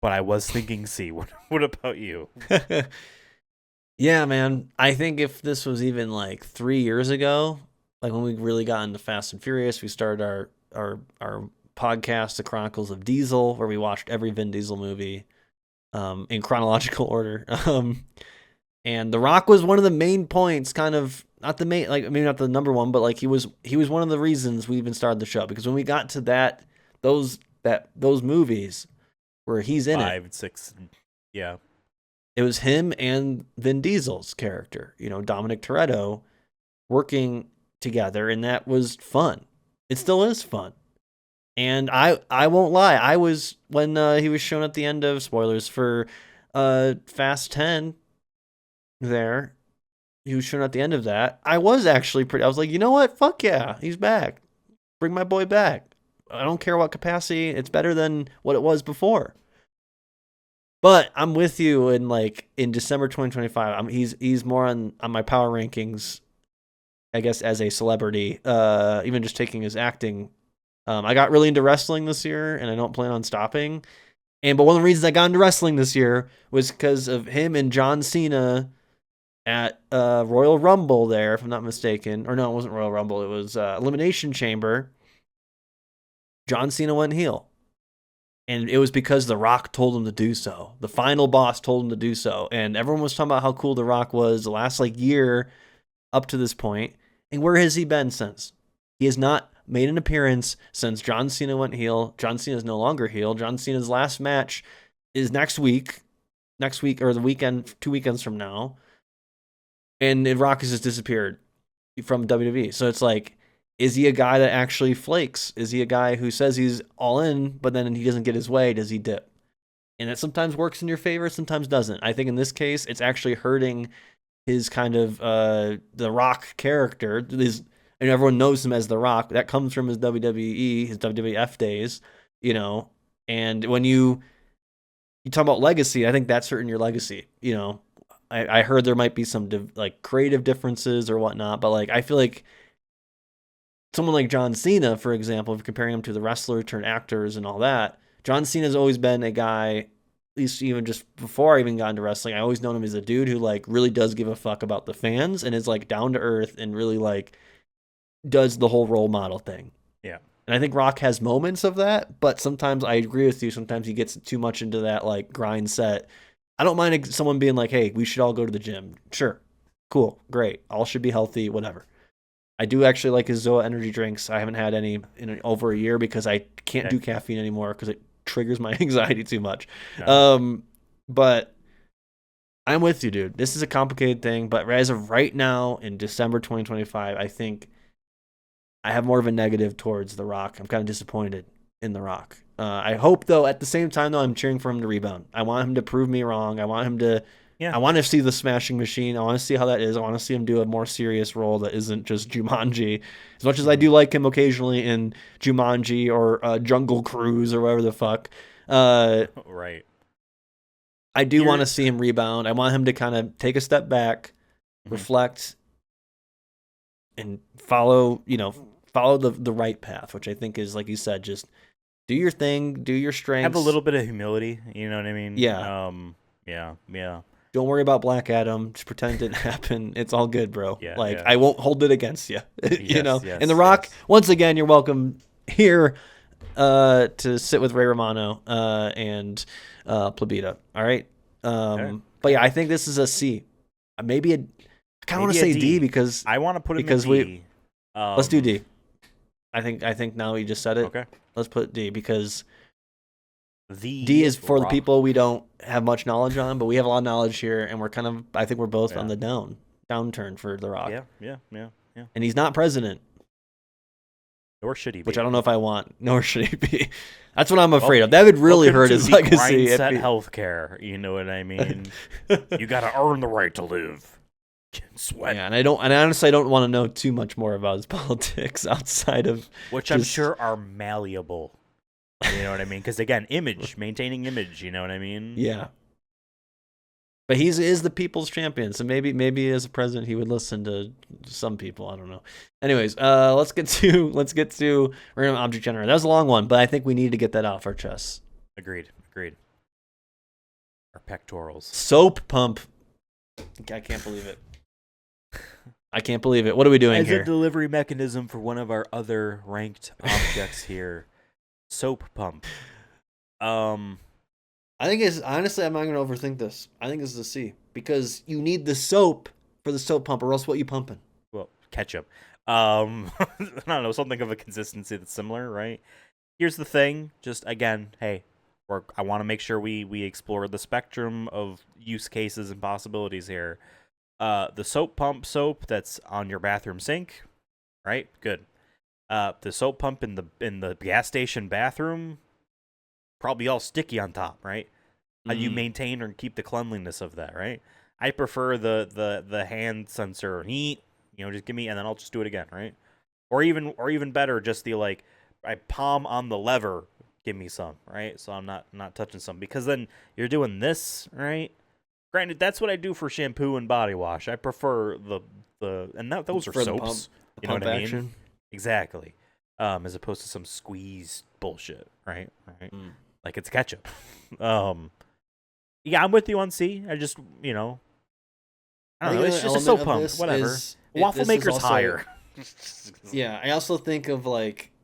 But I was thinking C. What about you? Yeah, man. I think if this was even like 3 years ago, like when we really got into Fast and Furious, we started our podcast, The Chronicles of Diesel, where we watched every Vin Diesel movie in chronological order. And The Rock was one of the main points, kind of not the main, like maybe not the number one, but like he was one of the reasons we even started the show, because when we got to those movies where he's in 5, 6, yeah. it was him and Vin Diesel's character, you know, Dominic Toretto, working together, and that was fun. It still is fun. And I won't lie, I was, when he was shown at the end of, spoilers for Fast 10 there, he was shown at the end of that, I was like, you know what, fuck yeah, he's back. Bring my boy back. I don't care what capacity, it's better than what it was before. But I'm with you in December 2025, he's more on my power rankings, I guess, as a celebrity, even just taking his acting. I got really into wrestling this year, and I don't plan on stopping. But one of the reasons I got into wrestling this year was because of him and John Cena at Royal Rumble there, if I'm not mistaken. Or no, it wasn't Royal Rumble. It was Elimination Chamber. John Cena went heel. And it was because The Rock told him to do so. The final boss told him to do so. And everyone was talking about how cool The Rock was the last year up to this point. And where has he been since? He has not made an appearance since John Cena went heel. John Cena is no longer heel. John Cena's last match is next week or the weekend, 2 weekends from now. And Rock has just disappeared from WWE. So it's like, Is he a guy that actually flakes? Is he a guy who says he's all in, but then he doesn't get his way? Does he dip? And it sometimes works in your favor, sometimes doesn't. I think in this case, it's actually hurting his kind of the Rock character. And everyone knows him as the Rock. That comes from his WWE, his WWF days, you know. And when you talk about legacy, I think that's hurting your legacy. You know, I heard there might be some like creative differences or whatnot, but like I feel like someone like John Cena, for example, if you're comparing him to the wrestler turned actors and all that, John Cena's always been a guy, at least even just before I even got into wrestling, I always known him as a dude who like really does give a fuck about the fans and is like down to earth and really like does the whole role model thing. Yeah. And I think Rock has moments of that, but sometimes I agree with you. Sometimes he gets too much into that like grind set. I don't mind someone being like, hey, we should all go to the gym. Sure. Cool. Great. All should be healthy, whatever. I do actually like his Zoa energy drinks. I haven't had any in over a year because I can't do caffeine anymore because it triggers my anxiety too much. No. But I'm with you, dude. This is a complicated thing, but as of right now in December 2025, I think I have more of a negative towards The Rock. I'm kind of disappointed in The Rock. I hope, though, at the same time, though, I'm cheering for him to rebound. I want him to prove me wrong. I want him to... Yeah. I want to see the Smashing Machine. I want to see how that is. I want to see him do a more serious role that isn't just Jumanji. As much as I do like him occasionally in Jumanji or Jungle Cruise or whatever the fuck. Right. I do want to see him rebound. I want him to kind of take a step back, reflect, and follow the right path, which I think is, like you said, just do your thing, do your strengths. Have a little bit of humility, you know what I mean? Yeah. Yeah. Don't worry about Black Adam. Just pretend it didn't happen. It's all good, bro. Yeah, I won't hold it against you. You know? Yes, and The Rock, once again, you're welcome here to sit with Ray Romano and Plebita. All right? Okay. But yeah, I think this is a C. Maybe I kind of want to say D because I want to put it in D. Let's do D. I think now you just said it. Okay. Let's put D because D is for the people we don't have much knowledge on, but we have a lot of knowledge here, and I think we're both on the downturn for The Rock. Yeah. And he's not president. Nor should he be. Which I don't know if I want. Nor should he be. That's what I'm afraid of. That would really hurt his legacy. Set healthcare. You know what I mean? You got to earn the right to live. Sweat. Yeah, and I honestly don't want to know too much more about his politics outside of which I'm sure are malleable. You know what I mean? Because again, maintaining image. You know what I mean? Yeah. But he is the people's champion, so maybe as a president he would listen to some people. I don't know. Anyways, let's get to random object generator. That was a long one, but I think we need to get that off our chests. Agreed. Our pectorals. Soap pump. I can't believe it. What are we doing here? As a delivery mechanism for one of our other ranked objects here. Soap pump. I think it's honestly, I'm not going to overthink this. I think this is a C because you need the soap for the soap pump, or else what you pumping? Well, ketchup. I don't know, something of a consistency that's similar, right? Here's the thing. Just again, hey, I want to make sure we explore the spectrum of use cases and possibilities here. The soap pump soap that's on your bathroom sink, right? Good. The soap pump in the gas station bathroom, probably all sticky on top, right? How you maintain or keep the cleanliness of that, right? I prefer the hand sensor heat, just give me, and then I'll just do it again, right? Or even better, just the I palm on the lever, give me some, right? So I'm not touching some, because then you're doing this, right? Granted, that's what I do for shampoo and body wash. I prefer those are soaps, the pump what I mean? Action. Exactly. As opposed to some squeeze bullshit, right? Like it's ketchup. Yeah, I'm with you on C. I just, I don't know. It's just a soap pump. Whatever. Waffle maker's also higher. Yeah, I also think of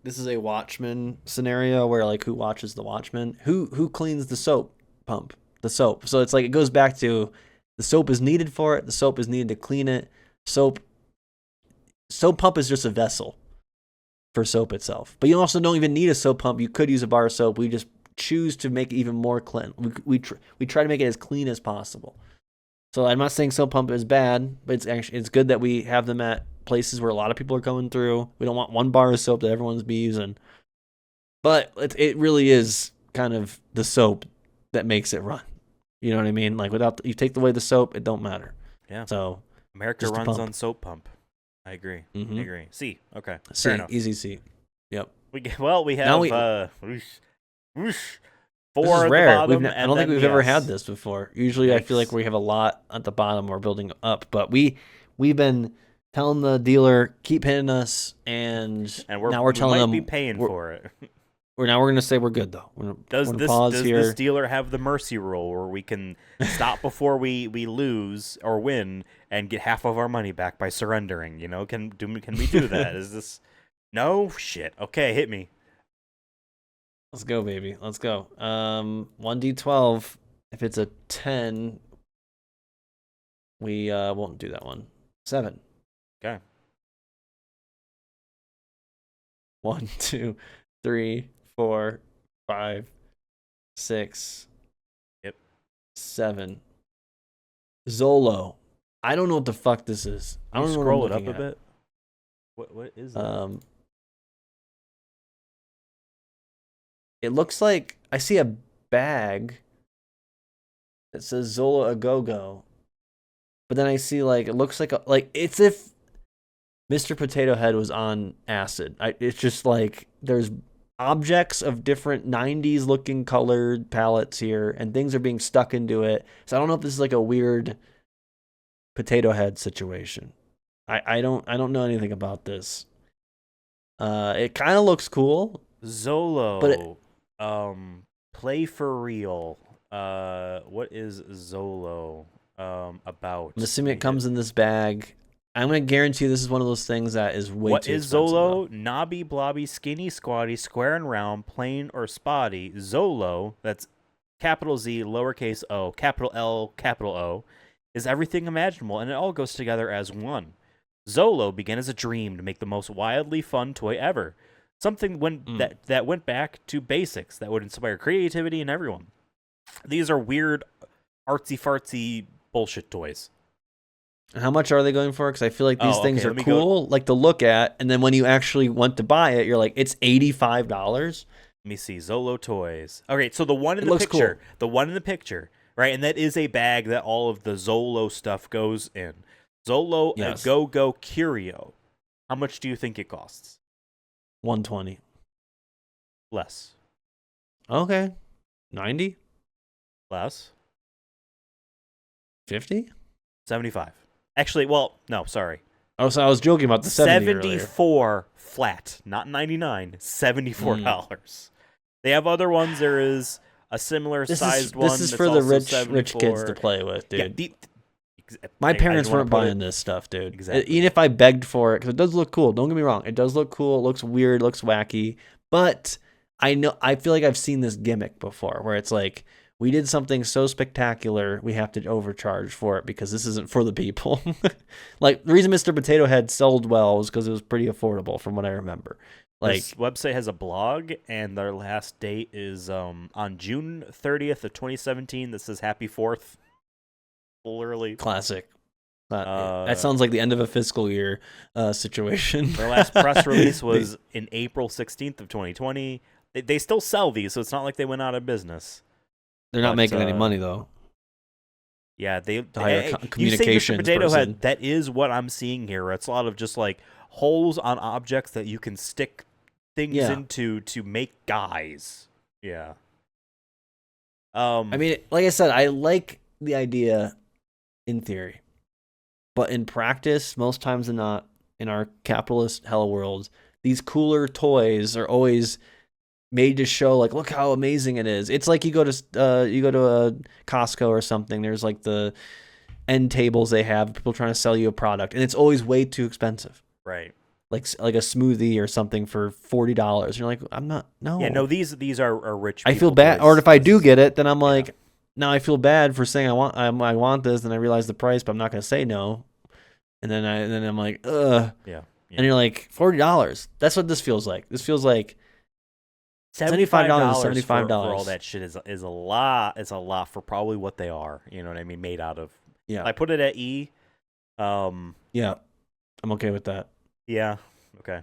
this is a Watchmen scenario where who watches the Watchmen? Who cleans the soap pump? The soap. So it's it goes back to the soap is needed for it. The soap is needed to clean it. Soap pump is just a vessel for soap itself. But you also don't even need a soap pump. You could use a bar of soap. We just choose to make it even more clean. We try to make it as clean as possible. So I'm not saying soap pump is bad, but it's good that we have them at places where a lot of people are coming through. We don't want one bar of soap that everyone's be using. But it really is kind of the soap that makes it run. You know what I mean? Like you take away the soap, it don't matter. Yeah. So America runs on soap pump. I agree. Mm-hmm. I agree. C. Okay. C. Fair enough. Easy C. Yep. We have whoosh, This four is at rare. the bottom. I don't think we've ever had this before. Usually, I feel like we have a lot at the bottom. We're building up, but we've been telling the dealer keep hitting us, and now we're telling them be paying for it. We're going to say we're good though. Does this dealer have the mercy rule where we can stop before we lose or win and get half of our money back by surrendering? You know, can we do that? Is this no shit? Okay, hit me. Let's go, baby. Let's go. 1d12. If it's a 10, we won't do that one. 7. Okay. 1, 2, 3, 4, 5, 6. Yep. 7. Zolo. I don't know what the fuck this is. I don't know. Scroll it up a bit. What is it? It looks like I see a bag that says Zola a go-go, but then I see it looks like it's if Mr. Potato Head was on acid. It's just like there's objects of different 90s looking colored palettes here, and things are being stuck into it. So I don't know if this is like a weird Potato Head situation. I don't know anything about this. It kind of looks cool. Zolo. But play for real. What is Zolo about? I'm assuming it comes in this bag. I'm going to guarantee this is one of those things that is way too expensive. What is Zolo? Knobby, blobby, skinny, squatty, square and round, plain or spotty. Zolo, that's capital Z, lowercase o, capital L, capital O, is everything imaginable, and it all goes together as one. Zolo began as a dream to make the most wildly fun toy ever. Something that went back to basics that would inspire creativity in everyone. These are weird, artsy-fartsy bullshit toys. And how much are they going for? Because I feel like these things are cool, like to look at, and then when you actually want to buy it, you're like, it's $85. Let me see, Zolo toys. Okay, so the one in the picture, right, and that is a bag that all of the Zolo stuff goes in. Zolo a Go-Go Curio. How much do you think it costs? $120. Less. Okay. $90. Less. $50. $75. Actually, well, no, sorry. Oh, so I was joking about the $74 flat, not $99. $74. They have other ones. There is a similar sized one. This is for the rich kids to play with, dude. Yeah, my parents weren't buying this stuff, dude. Exactly. Even if I begged for it, because it does look cool. Don't get me wrong. It does look cool. It looks weird. It looks wacky. But I feel like I've seen this gimmick before where it's like, we did something so spectacular, we have to overcharge for it because this isn't for the people. Like, the reason Mr. Potato Head sold well was because it was pretty affordable from what I remember. Like, this website has a blog, and their last date is on June 30th of 2017. That says Happy 4th. Literally. Classic. That sounds like the end of a fiscal year situation. Their last press release was in April 16th of 2020. They still sell these, so it's not like they went out of business. They're not making any money, though. Yeah, you communications say Mr. Potato Head, that is what I'm seeing here. It's a lot of just like holes on objects that you can stick things into to make guys. Yeah. I mean, like I said, I like the idea in theory, but in practice, most times than not, in our capitalist hell world, these cooler toys are always made to show, like, look how amazing it is. It's like you go to a Costco or something. There's like the end tables they have, people trying to sell you a product, and it's always way too expensive. Right. Like a smoothie or something for $40. You're like, I'm not. No. Yeah. No. These are rich people. I feel bad, or if I do get it, then I'm like, now I feel bad for saying I want this, and I realize the price, but I'm not going to say no. And then I'm like, ugh. Yeah. And you're like, $40. That's what this feels like. This feels like $75 is $75 for all that shit is a lot. It's a lot for probably what they are. You know what I mean? Made out of. Yeah. I put it at E. Yeah. I'm okay with that. Yeah. Okay.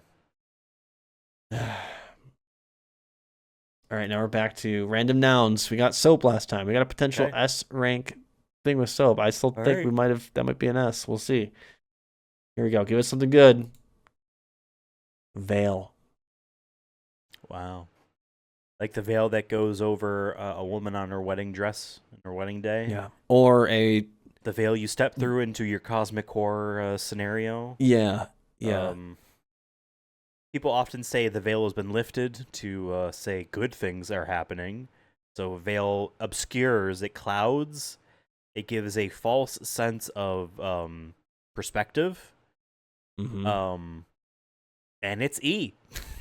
All right, now we're back to random nouns. We got soap last time. We got a potential Okay. S rank thing with soap. I still All think right. that might be an S. We'll see. Here we go. Give us something good. Veil. Wow. Like the veil that goes over a woman on her wedding dress, on her wedding day. Yeah. Or a The veil you step through into your cosmic horror scenario. yeah. Yeah. People often say the veil has been lifted to say good things are happening. So veil obscures, it clouds, it gives a false sense of perspective. Mm-hmm. And it's E.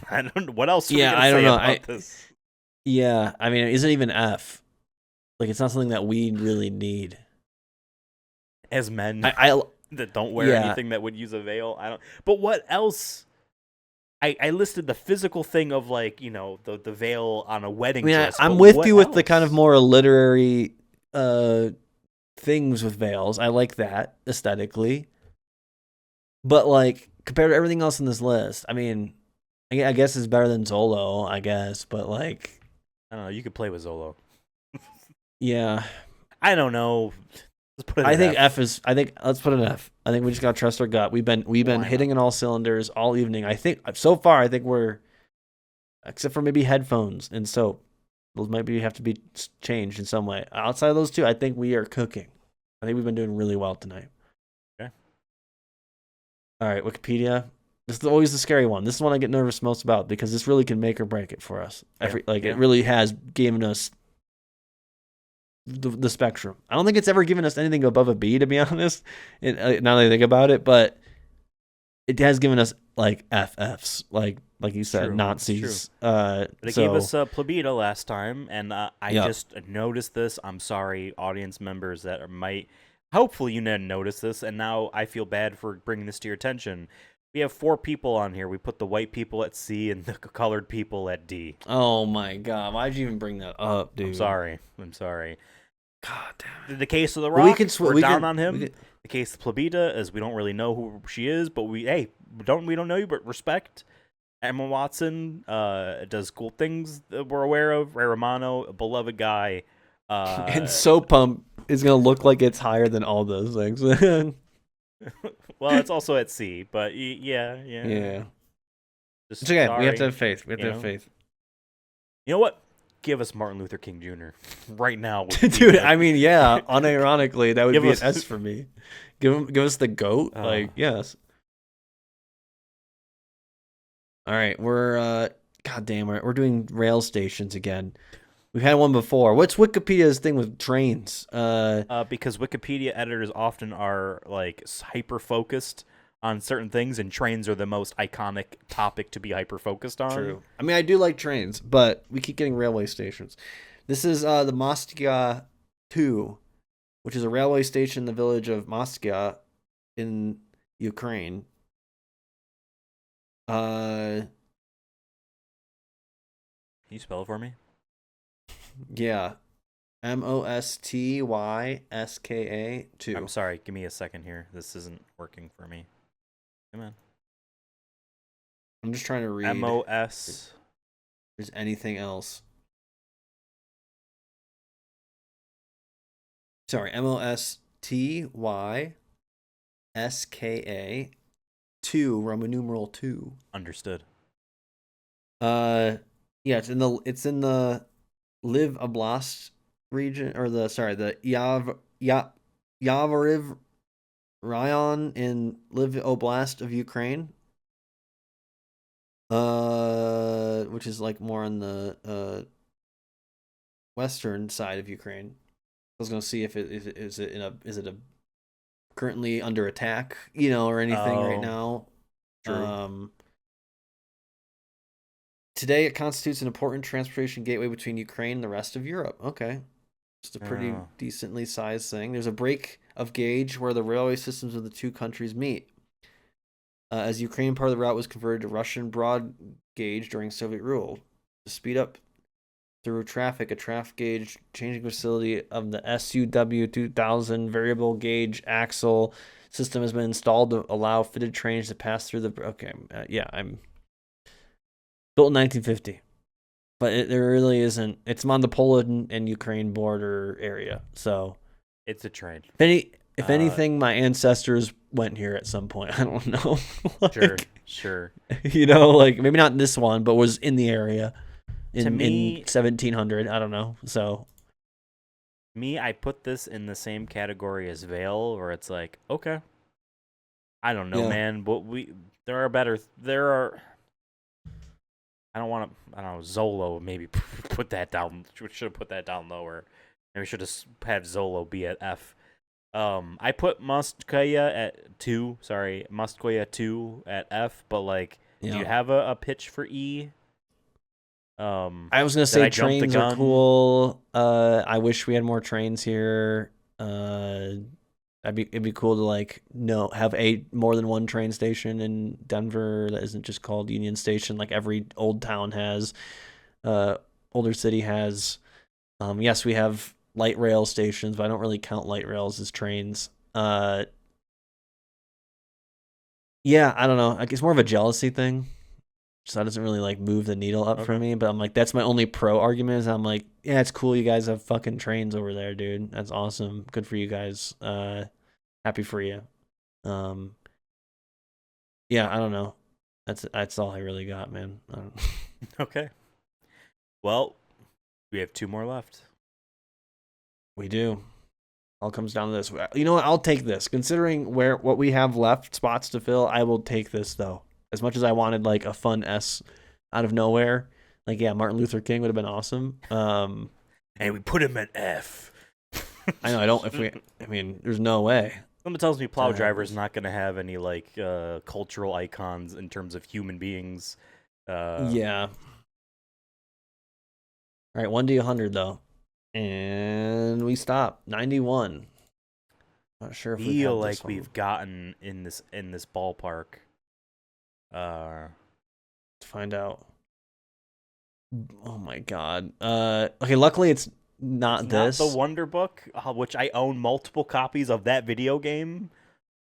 I don't know what else are we Yeah, gonna I don't say know. about this. Yeah, I mean, is it even F? Like, it's not something that we really need. As men I that don't wear yeah. anything that would use a veil, I don't. But what else? I listed the physical thing of like the veil on a wedding dress. I'm But with what you with the kind of else? more literary things with veils. I like that aesthetically. But like compared to everything else on this list, I mean, I guess it's better than Zolo, I guess, but like I don't know. You could play with Zolo. yeah. I don't know. Let's put it I at think F. F is. I think let's put an F. I think we just gotta trust our gut. We've been Why hitting not? in all cylinders all evening. I think so far. I think we're except for maybe headphones and soap. Those might have to be changed in some way. Outside of those two, I think we are cooking. I think we've been doing really well tonight. Okay. All right, Wikipedia. This is always the scary one. This is one I get nervous most about because this really can make or break it for us. It really has given us the spectrum. I don't think it's ever given us anything above a B, to be honest. Now that I think about it, but it has given us like FFs, like you said, True. Nazis. But it gave us Plebita last time, and I Yep. just noticed this. I'm sorry, audience members that might. Hopefully, you didn't notice this, and now I feel bad for bringing this to your attention. We have 4 people on here. We put the white people at C and the colored people at D. Oh my god, why'd you even bring that up, dude? I'm sorry. God damn it. The case of the Well, Rock, we're down on him. We can, The case of Plebita is we don't really know who she is, but we don't know you, but respect. Emma Watson does cool things that we're aware of. Ray Romano, a beloved guy. and Soap Pump is gonna look like it's higher than all those things. Well, it's also at C, but yeah. It's okay. Sorry, We have to have faith. We have to have faith. You know what? Give us Martin Luther King Jr. right now, Dude. I mean, yeah. Unironically, that would Give be us- an S for me. Give us the goat. Like, yes. All right, goddamn, we're doing rail stations again. We've had one before. What's Wikipedia's thing with trains? Because Wikipedia editors often are like hyper focused on certain things, and trains are the most iconic topic to be hyper focused on. True. I mean, I do like trains, but we keep getting railway stations. This is the Mostia 2, which is a railway station in the village of Mostia in Ukraine. Can you spell it for me? Yeah. MostYska 2. I'm sorry. Give me a second here. This isn't working for me. Come on. I'm just trying to read. MOS. If there's anything else. Sorry, MOSTYSKA 2, Roman numeral 2. Understood. Yeah, it's in the Lviv Oblast region, or the Yavoriv Raion in Lviv Oblast of Ukraine. Which is like more on the western side of Ukraine. I was gonna see if is it currently under attack, or anything right now. True. Today it constitutes an important transportation gateway between Ukraine and the rest of Europe. Okay. Just a pretty decently sized thing. There's a break of gauge where the railway systems of the two countries meet. As Ukraine, part of the route was converted to Russian broad gauge during Soviet rule. To speed up through traffic, a traffic gauge changing facility of the SUW 2000 variable gauge axle system has been installed to allow fitted trains to pass through the. Okay, yeah, I'm built in 1950, but there really isn't. It's on the Poland and Ukraine border area, so It's a train. if anything, my ancestors went here at some point. I don't know. Sure. You know, like maybe not this one, but was in the area in 1700. I don't know. So I put this in the same category as Vale, where it's like, okay, I don't know, man, but there are. I don't want to. I don't know. Zolo, maybe put that down. We should have put that down lower. Maybe we should have had Zolo be at F. I put Mustkoya at 2. Sorry, Mustkoya 2 at F. But like, do you have a pitch for E? I was gonna say trains are cool. I wish we had more trains here. It'd be cool to like have more than one train station in Denver that isn't just called Union Station like every old town has. Older city has. Yes, we have light rail stations, but I don't really count light rails as trains. Yeah, I don't know. Like, it's more of a jealousy thing. So that doesn't really like move the needle up for me. But I'm like, that's my only pro argument. Is I'm like, yeah, it's cool. You guys have fucking trains over there, dude. That's awesome. Good for you guys. Happy for you. Yeah, I don't know. That's all I really got, man. Okay. Well, we have 2 more left. We do. All comes down to this. You know what? I'll take this. Considering what we have left, spots to fill, I will take this though. As much as I wanted like a fun S out of nowhere, like yeah, Martin Luther King would have been awesome. And we put him at F. I know. I mean, there's no way. Someone tells me Plow Driver is not going to have any like cultural icons in terms of human beings. Yeah. All right, 1 to 100 though, and we stop 91. Not sure if we feel like we've gotten in this ballpark. Let's find out. Oh my god. Okay, luckily it's not this. Not the Wonder Book, which I own multiple copies of that video game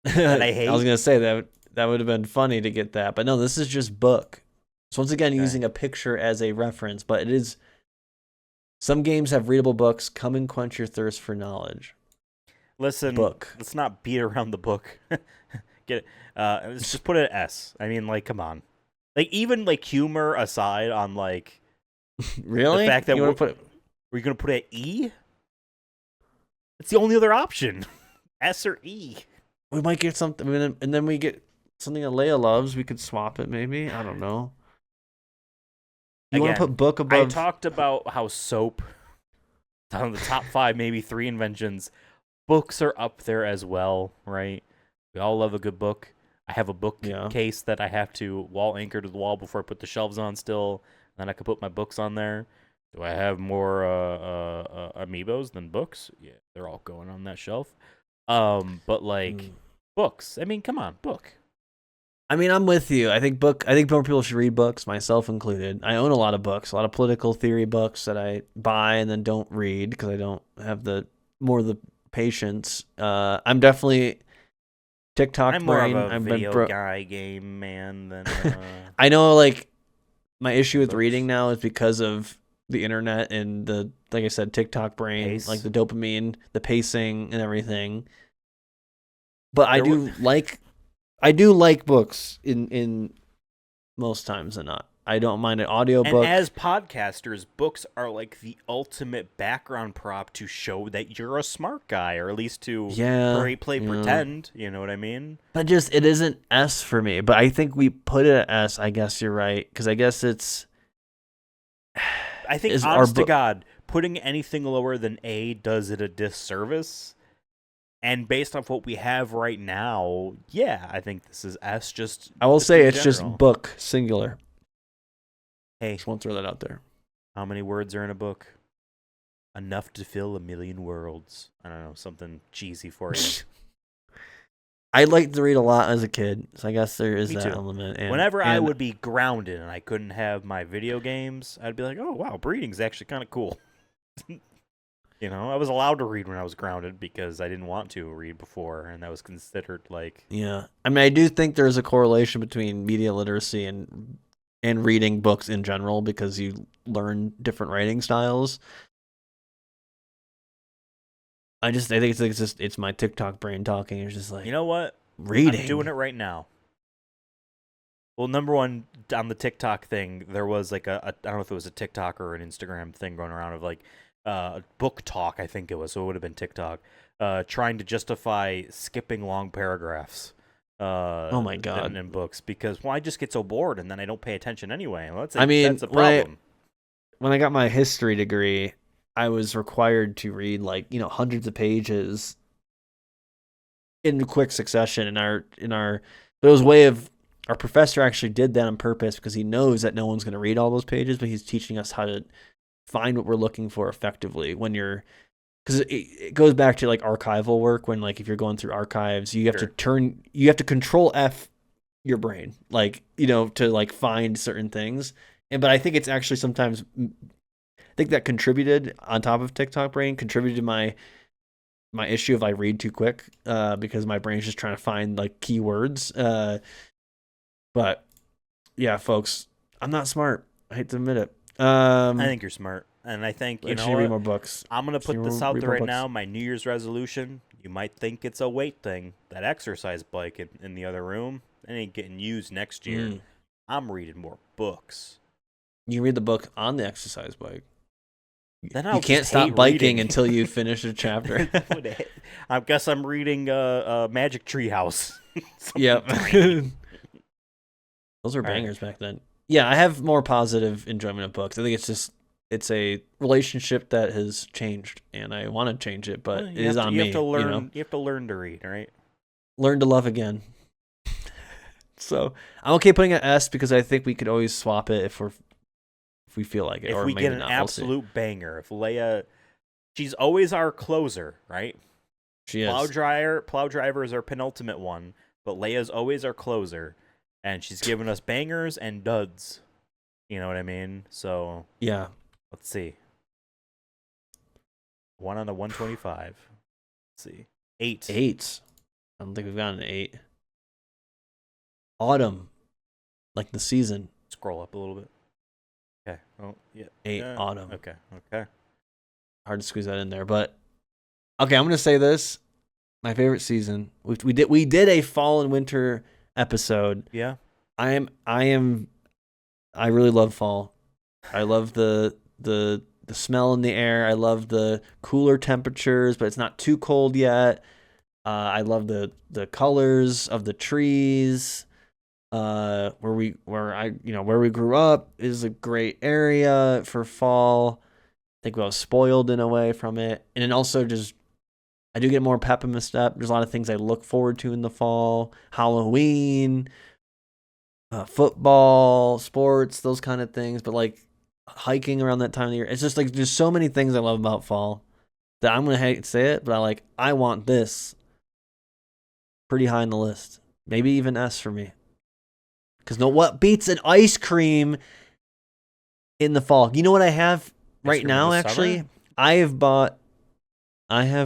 that I hate. I was gonna say that would have been funny to get that, but no, this is just book. So once again, using a picture as a reference, but it is. Some games have readable books. Come and quench your thirst for knowledge. Listen, let's not beat around the book. Get it? Let's just put it at S. I mean, like, come on. Like, even like humor aside, on like, really, the fact that we're gonna put it at E. It's the only other option. S or E. We might get something, and then we get something that Leia loves. We could swap it, maybe. I don't know. You want to put book above? I talked about how soap, on the top 5, maybe 3 inventions. Books are up there as well, right? We all love a good book. I have a bookcase that I have to wall anchor to the wall before I put the shelves on still. Then I can put my books on there. Do I have more amiibos than books? Yeah, they're all going on that shelf. But like books. I mean, come on, book. I mean, I'm with you. I think more people should read books, myself included. I own a lot of books, a lot of political theory books that I buy and then don't read because I don't have the patience. I'm definitely TikTok I'm brain. more of a video guy game man than. I know, like my issue with reading now is because of the internet and the, like I said, TikTok brain, like the dopamine, the pacing, and everything. But I do like books in most times than not. I don't mind an audiobook. And as podcasters, books are like the ultimate background prop to show that you're a smart guy, or at least to play pretend. You know what I mean? But it isn't S for me. But I think we put it at S. I guess you're right, because I guess it's. I think, honest to God, putting anything lower than A does it a disservice. And based off what we have right now, yeah, I think this is S. I will say it's just book, singular. Hey, just won't throw that out there. How many words are in a book? Enough to fill 1,000,000 worlds. I don't know, something cheesy for you. I liked to read a lot as a kid, so I guess there is that element. Whenever I would be grounded and I couldn't have my video games, I'd be like, oh, wow, reading's actually kind of cool. You know, I was allowed to read when I was grounded because I didn't want to read before, and that was considered like. Yeah, I mean, I do think there's a correlation between media literacy and reading books in general because you learn different writing styles. I think it's my TikTok brain talking. It's just like, You know what? reading. I'm doing it right now. Well, number one, on the TikTok thing, there was like I don't know if it was a TikTok or an Instagram thing going around of like book talk, I think it was, so it would have been TikTok, trying to justify skipping long paragraphs Oh my God. in books because, well, I just get so bored and then I don't pay attention anyway. Well, I mean, that's a problem. when I got my history degree, I was required to read like, hundreds of pages in quick succession but it was a way of our professor actually did that on purpose because he knows that no one's going to read all those pages, but he's teaching us how to find what we're looking for effectively when you're, because it goes back to like archival work when like if you're going through archives, you have to control F your brain, like, to like find certain things. But I think it's actually sometimes, I think that contributed on top of TikTok brain, contributed to my issue of I read too quick because my brain's just trying to find like keywords. But yeah, folks, I'm not smart. I hate to admit it. I think you're smart, and I think I should read more books. I'm gonna put this out there right now. My New Year's resolution. You might think it's a weight thing. That exercise bike in the other room, it ain't getting used next year. I'm reading more books. You read the book on the exercise bike. Then you can't stop biking until you finish a chapter. I guess I'm reading Magic Tree House. Yep. Those were bangers back then. Yeah, I have more positive enjoyment of books. I think it's a relationship that has changed, and I want to change it, but it is on me. You have to learn to read, right? Learn to love again. So I'm okay putting an S because I think we could always swap it if we feel like it. If or we maybe get an not, absolute banger, if Leia, she's always our closer, right? She is. Plow Driver is our penultimate one, but Leia's always our closer, and she's given us bangers and duds. You know what I mean? So yeah. Let's see. 1 on the 125. Let's see. 8. 8. I don't think we've gotten an 8. Autumn, like the season. Scroll up a little bit. Okay. Oh, yeah. 8 autumn. Okay. Hard to squeeze that in there, but okay. I'm gonna say this. My favorite season. We did a fall and winter episode. Yeah. I really love fall. I love the smell in the air. I love the cooler temperatures, but it's not too cold yet. I love the colors of the trees. Where we grew up is a great area for fall. I think I was spoiled in a way from it, and then also just I do get more pep in my step. There's a lot of things I look forward to in the fall. Halloween, football, sports, those kind of things. But like hiking around that time of the year, it's just like there's so many things I love about fall that I'm gonna hate to say it, but I want this pretty high on the list. Maybe even S for me. Because what beats an ice cream in the fall? You know what I have right now, actually? Summer? I have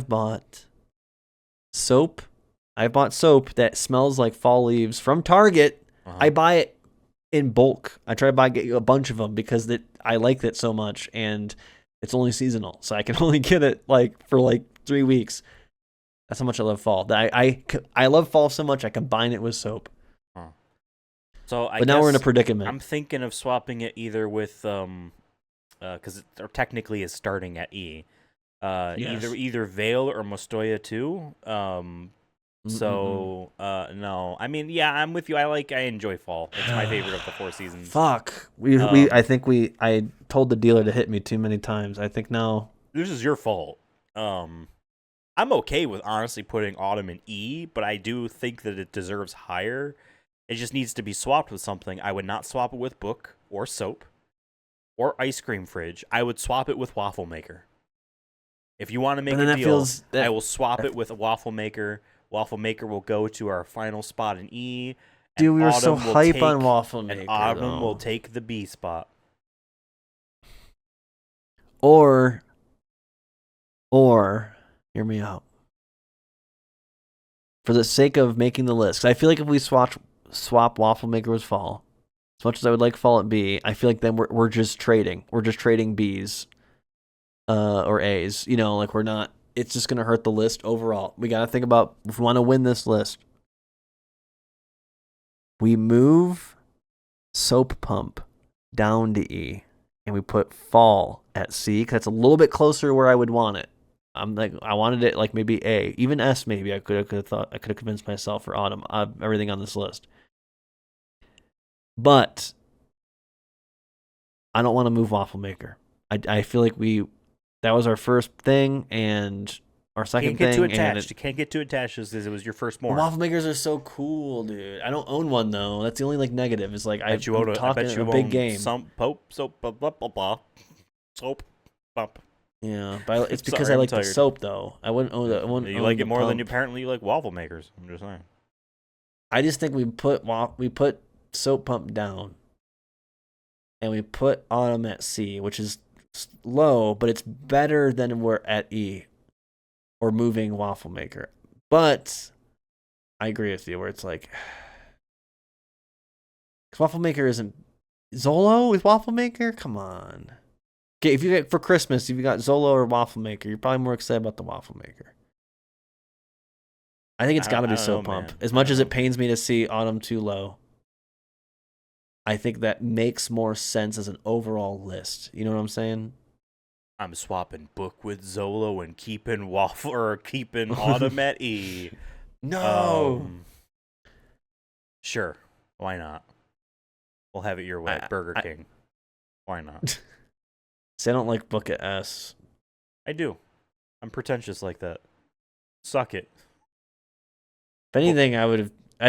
bought soap. I bought soap that smells like fall leaves from Target. Uh-huh. I buy it in bulk. I try to get a bunch of them because I like it so much, and it's only seasonal, so I can only get it for 3 weeks. That's how much I love fall. I love fall so much I combine it with soap. Huh. So but now we're in a predicament. I'm thinking of swapping it either with because it technically is starting at E. Yes. Either Vale or Mostoya too. So no, I mean, yeah, I'm with you. I enjoy fall. It's my favorite of the 4 seasons. Fuck. I told the dealer to hit me too many times. I think now this is your fault. I'm okay with honestly putting autumn in E, but I do think that it deserves higher. It just needs to be swapped with something. I would not swap it with book or soap or ice cream fridge. I would swap it with waffle maker. If you want to make a deal, I will swap it with a waffle maker. Waffle maker will go to our final spot in E. Dude, we were so hype on waffle maker. And autumn will take the B spot. Or Or, hear me out. For the sake of making the list, 'cause I feel like if we swap Waffle Maker with Fall, as much as I would like Fall at B, I feel like then we're just trading. We're just trading Bs or As. You know, like we're not. It's just gonna hurt the list overall. We gotta think about if we want to win this list. We move Soap Pump down to E, and we put Fall at C because it's a little bit closer to where I would want it. I'm like, I wanted it like maybe A, even S. Maybe I could have thought I could have convinced myself for Autumn. Everything on this list, but I don't want to move Waffle Maker. I feel like that was our first thing and our second Can't get too thing. And attached. You can't get too attached because it was your first more. Waffle makers are so cool, dude. I don't own one though. That's the only like negative. Is like I bet you own a big game. Some soap, blah, blah, blah, blah. Soap, pump. Yeah, but it's because Sorry, I I'm like the tired. soap though. I wouldn't own it. You like it more than you apparently you like waffle makers. I'm just saying. I just think we put Soap Pump down, and we put Autumn at C, which is low, but it's better than we're at E, or moving Waffle Maker. But I agree with you, where it's like, because Waffle Maker isn't Zolo with Waffle Maker. Come on. Okay, if you get for Christmas, if you got Zolo or Waffle Maker, you're probably more excited about the Waffle Maker. I think it's got to be Soap Pump. Man. As much as it pains me to see Autumn too low, I think that makes more sense as an overall list. You know what I'm saying? I'm swapping Book with Zolo and keeping Waffle or keeping Autumn at E. No. Sure. Why not? We'll have it your way. Burger King. Why not? See, I don't like Book at S. I do. I'm pretentious like that. Suck it. If anything, I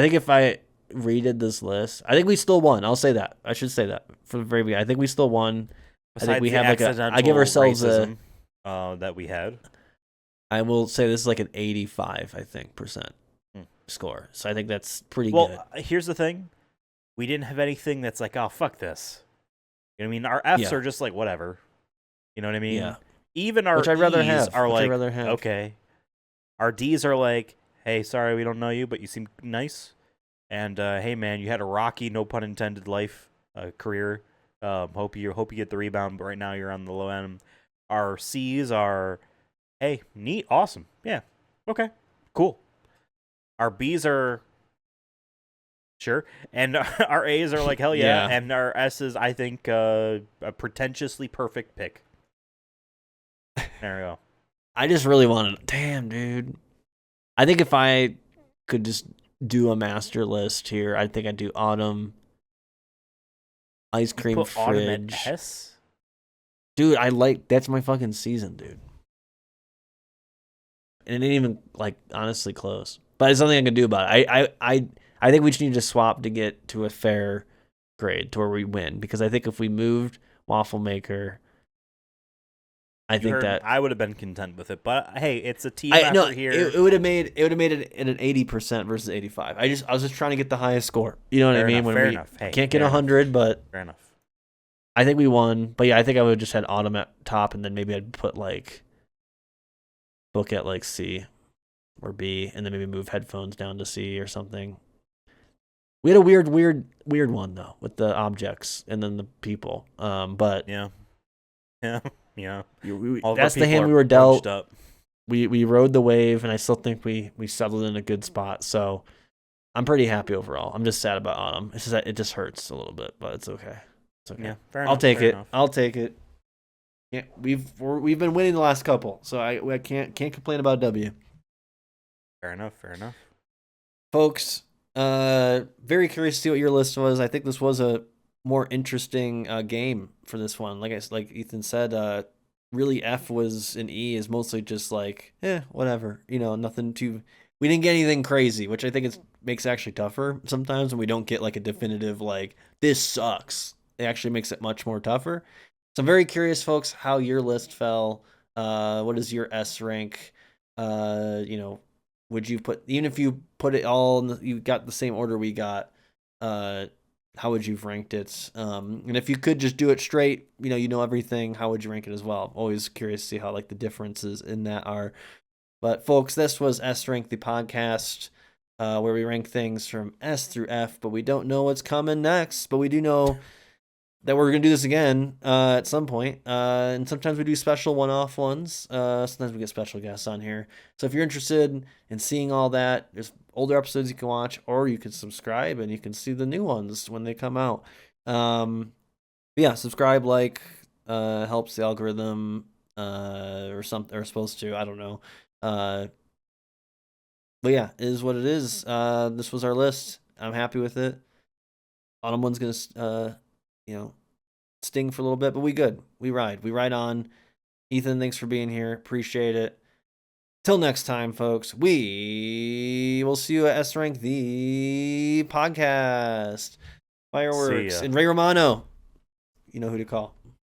think if I redid this list, I think we still won. I'll say that. I should say that for the very beginning. I think we still won. Besides I think we have like I give ourselves racism, that we had. I will say this is like an 85, I think, percent score. So I think that's pretty good. Well, here's the thing. We didn't have anything that's like, oh, fuck this. You know what I mean? Our Fs are just like, whatever. You know what I mean? Yeah. Even our Which I'd rather Es have. are like, have. okay. Our Ds are like, hey, sorry, we don't know you, but you seem nice. And hey, man, you had a rocky, no pun intended, life career. Hope you get the rebound, but right now you're on the low end. Our Cs are, hey, neat, awesome, yeah, okay, cool. Our Bs are, sure, and our As are like, hell yeah, and our S's, I think, a pretentiously perfect pick. There we go. I just really wanted. Damn, dude. I think if I could just do a master list here, I think I'd do Autumn, Ice Cream Put Fridge. Autumn at S? Dude, that's my fucking season, dude. And it ain't even like honestly close. But it's something I can do about it. I think we just need to swap to get to a fair grade to where we win. Because I think if we moved Waffle Maker, I think that I would have been content with it, but hey, it's a team effort here. It would have made it an 80% versus 85. I was just trying to get the highest score. You know what I mean? Fair enough. Hey, can't get 100, but fair enough. I think we won. But yeah, I think I would have just had Autumn at top, and then maybe I'd put like Book at like C or B, and then maybe move Headphones down to C or something. We had a weird one though with the objects and then the people. But yeah. That's the hand we were dealt. We rode the wave, and I still think we settled in a good spot. So I'm pretty happy overall. I'm just sad about Autumn. It's just that it just hurts a little bit, but it's okay. It's okay. Yeah, fair enough. I'll take it. I'll take it. Yeah, we've been winning the last couple, so I can't complain about W. Fair enough. Folks, very curious to see what your list was. I think this was a more interesting game for this one. Like Ethan said, really F was and E is mostly just like, whatever. You know, nothing too. We didn't get anything crazy, which I think makes it actually tougher sometimes when we don't get like a definitive like this sucks. It actually makes it much more tougher. So I'm very curious, folks, how your list fell. What is your S rank? Would you put, even if you put it all you got the same order we got, how would you have ranked it? And if you could just do it straight, you know everything, how would you rank it as well? Always curious to see how like the differences in that are. But folks, this was S Rank the podcast, where we rank things from S through F, but we don't know what's coming next. But we do know that we're gonna do this again at some point. And sometimes we do special one-off ones. Sometimes we get special guests on here. So if you're interested in seeing all that, there's older episodes you can watch, or you can subscribe and you can see the new ones when they come out. Yeah, subscribe, helps the algorithm, or something, or supposed to. I don't know. But yeah, it is what it is. This was our list. I'm happy with it. Autumn one's gonna sting for a little bit, but we good. We ride on. Ethan, thanks for being here. Appreciate it. Till next time, folks. We will see you at S Rank the podcast. See Fireworks ya. and Ray Romano. You know who to call.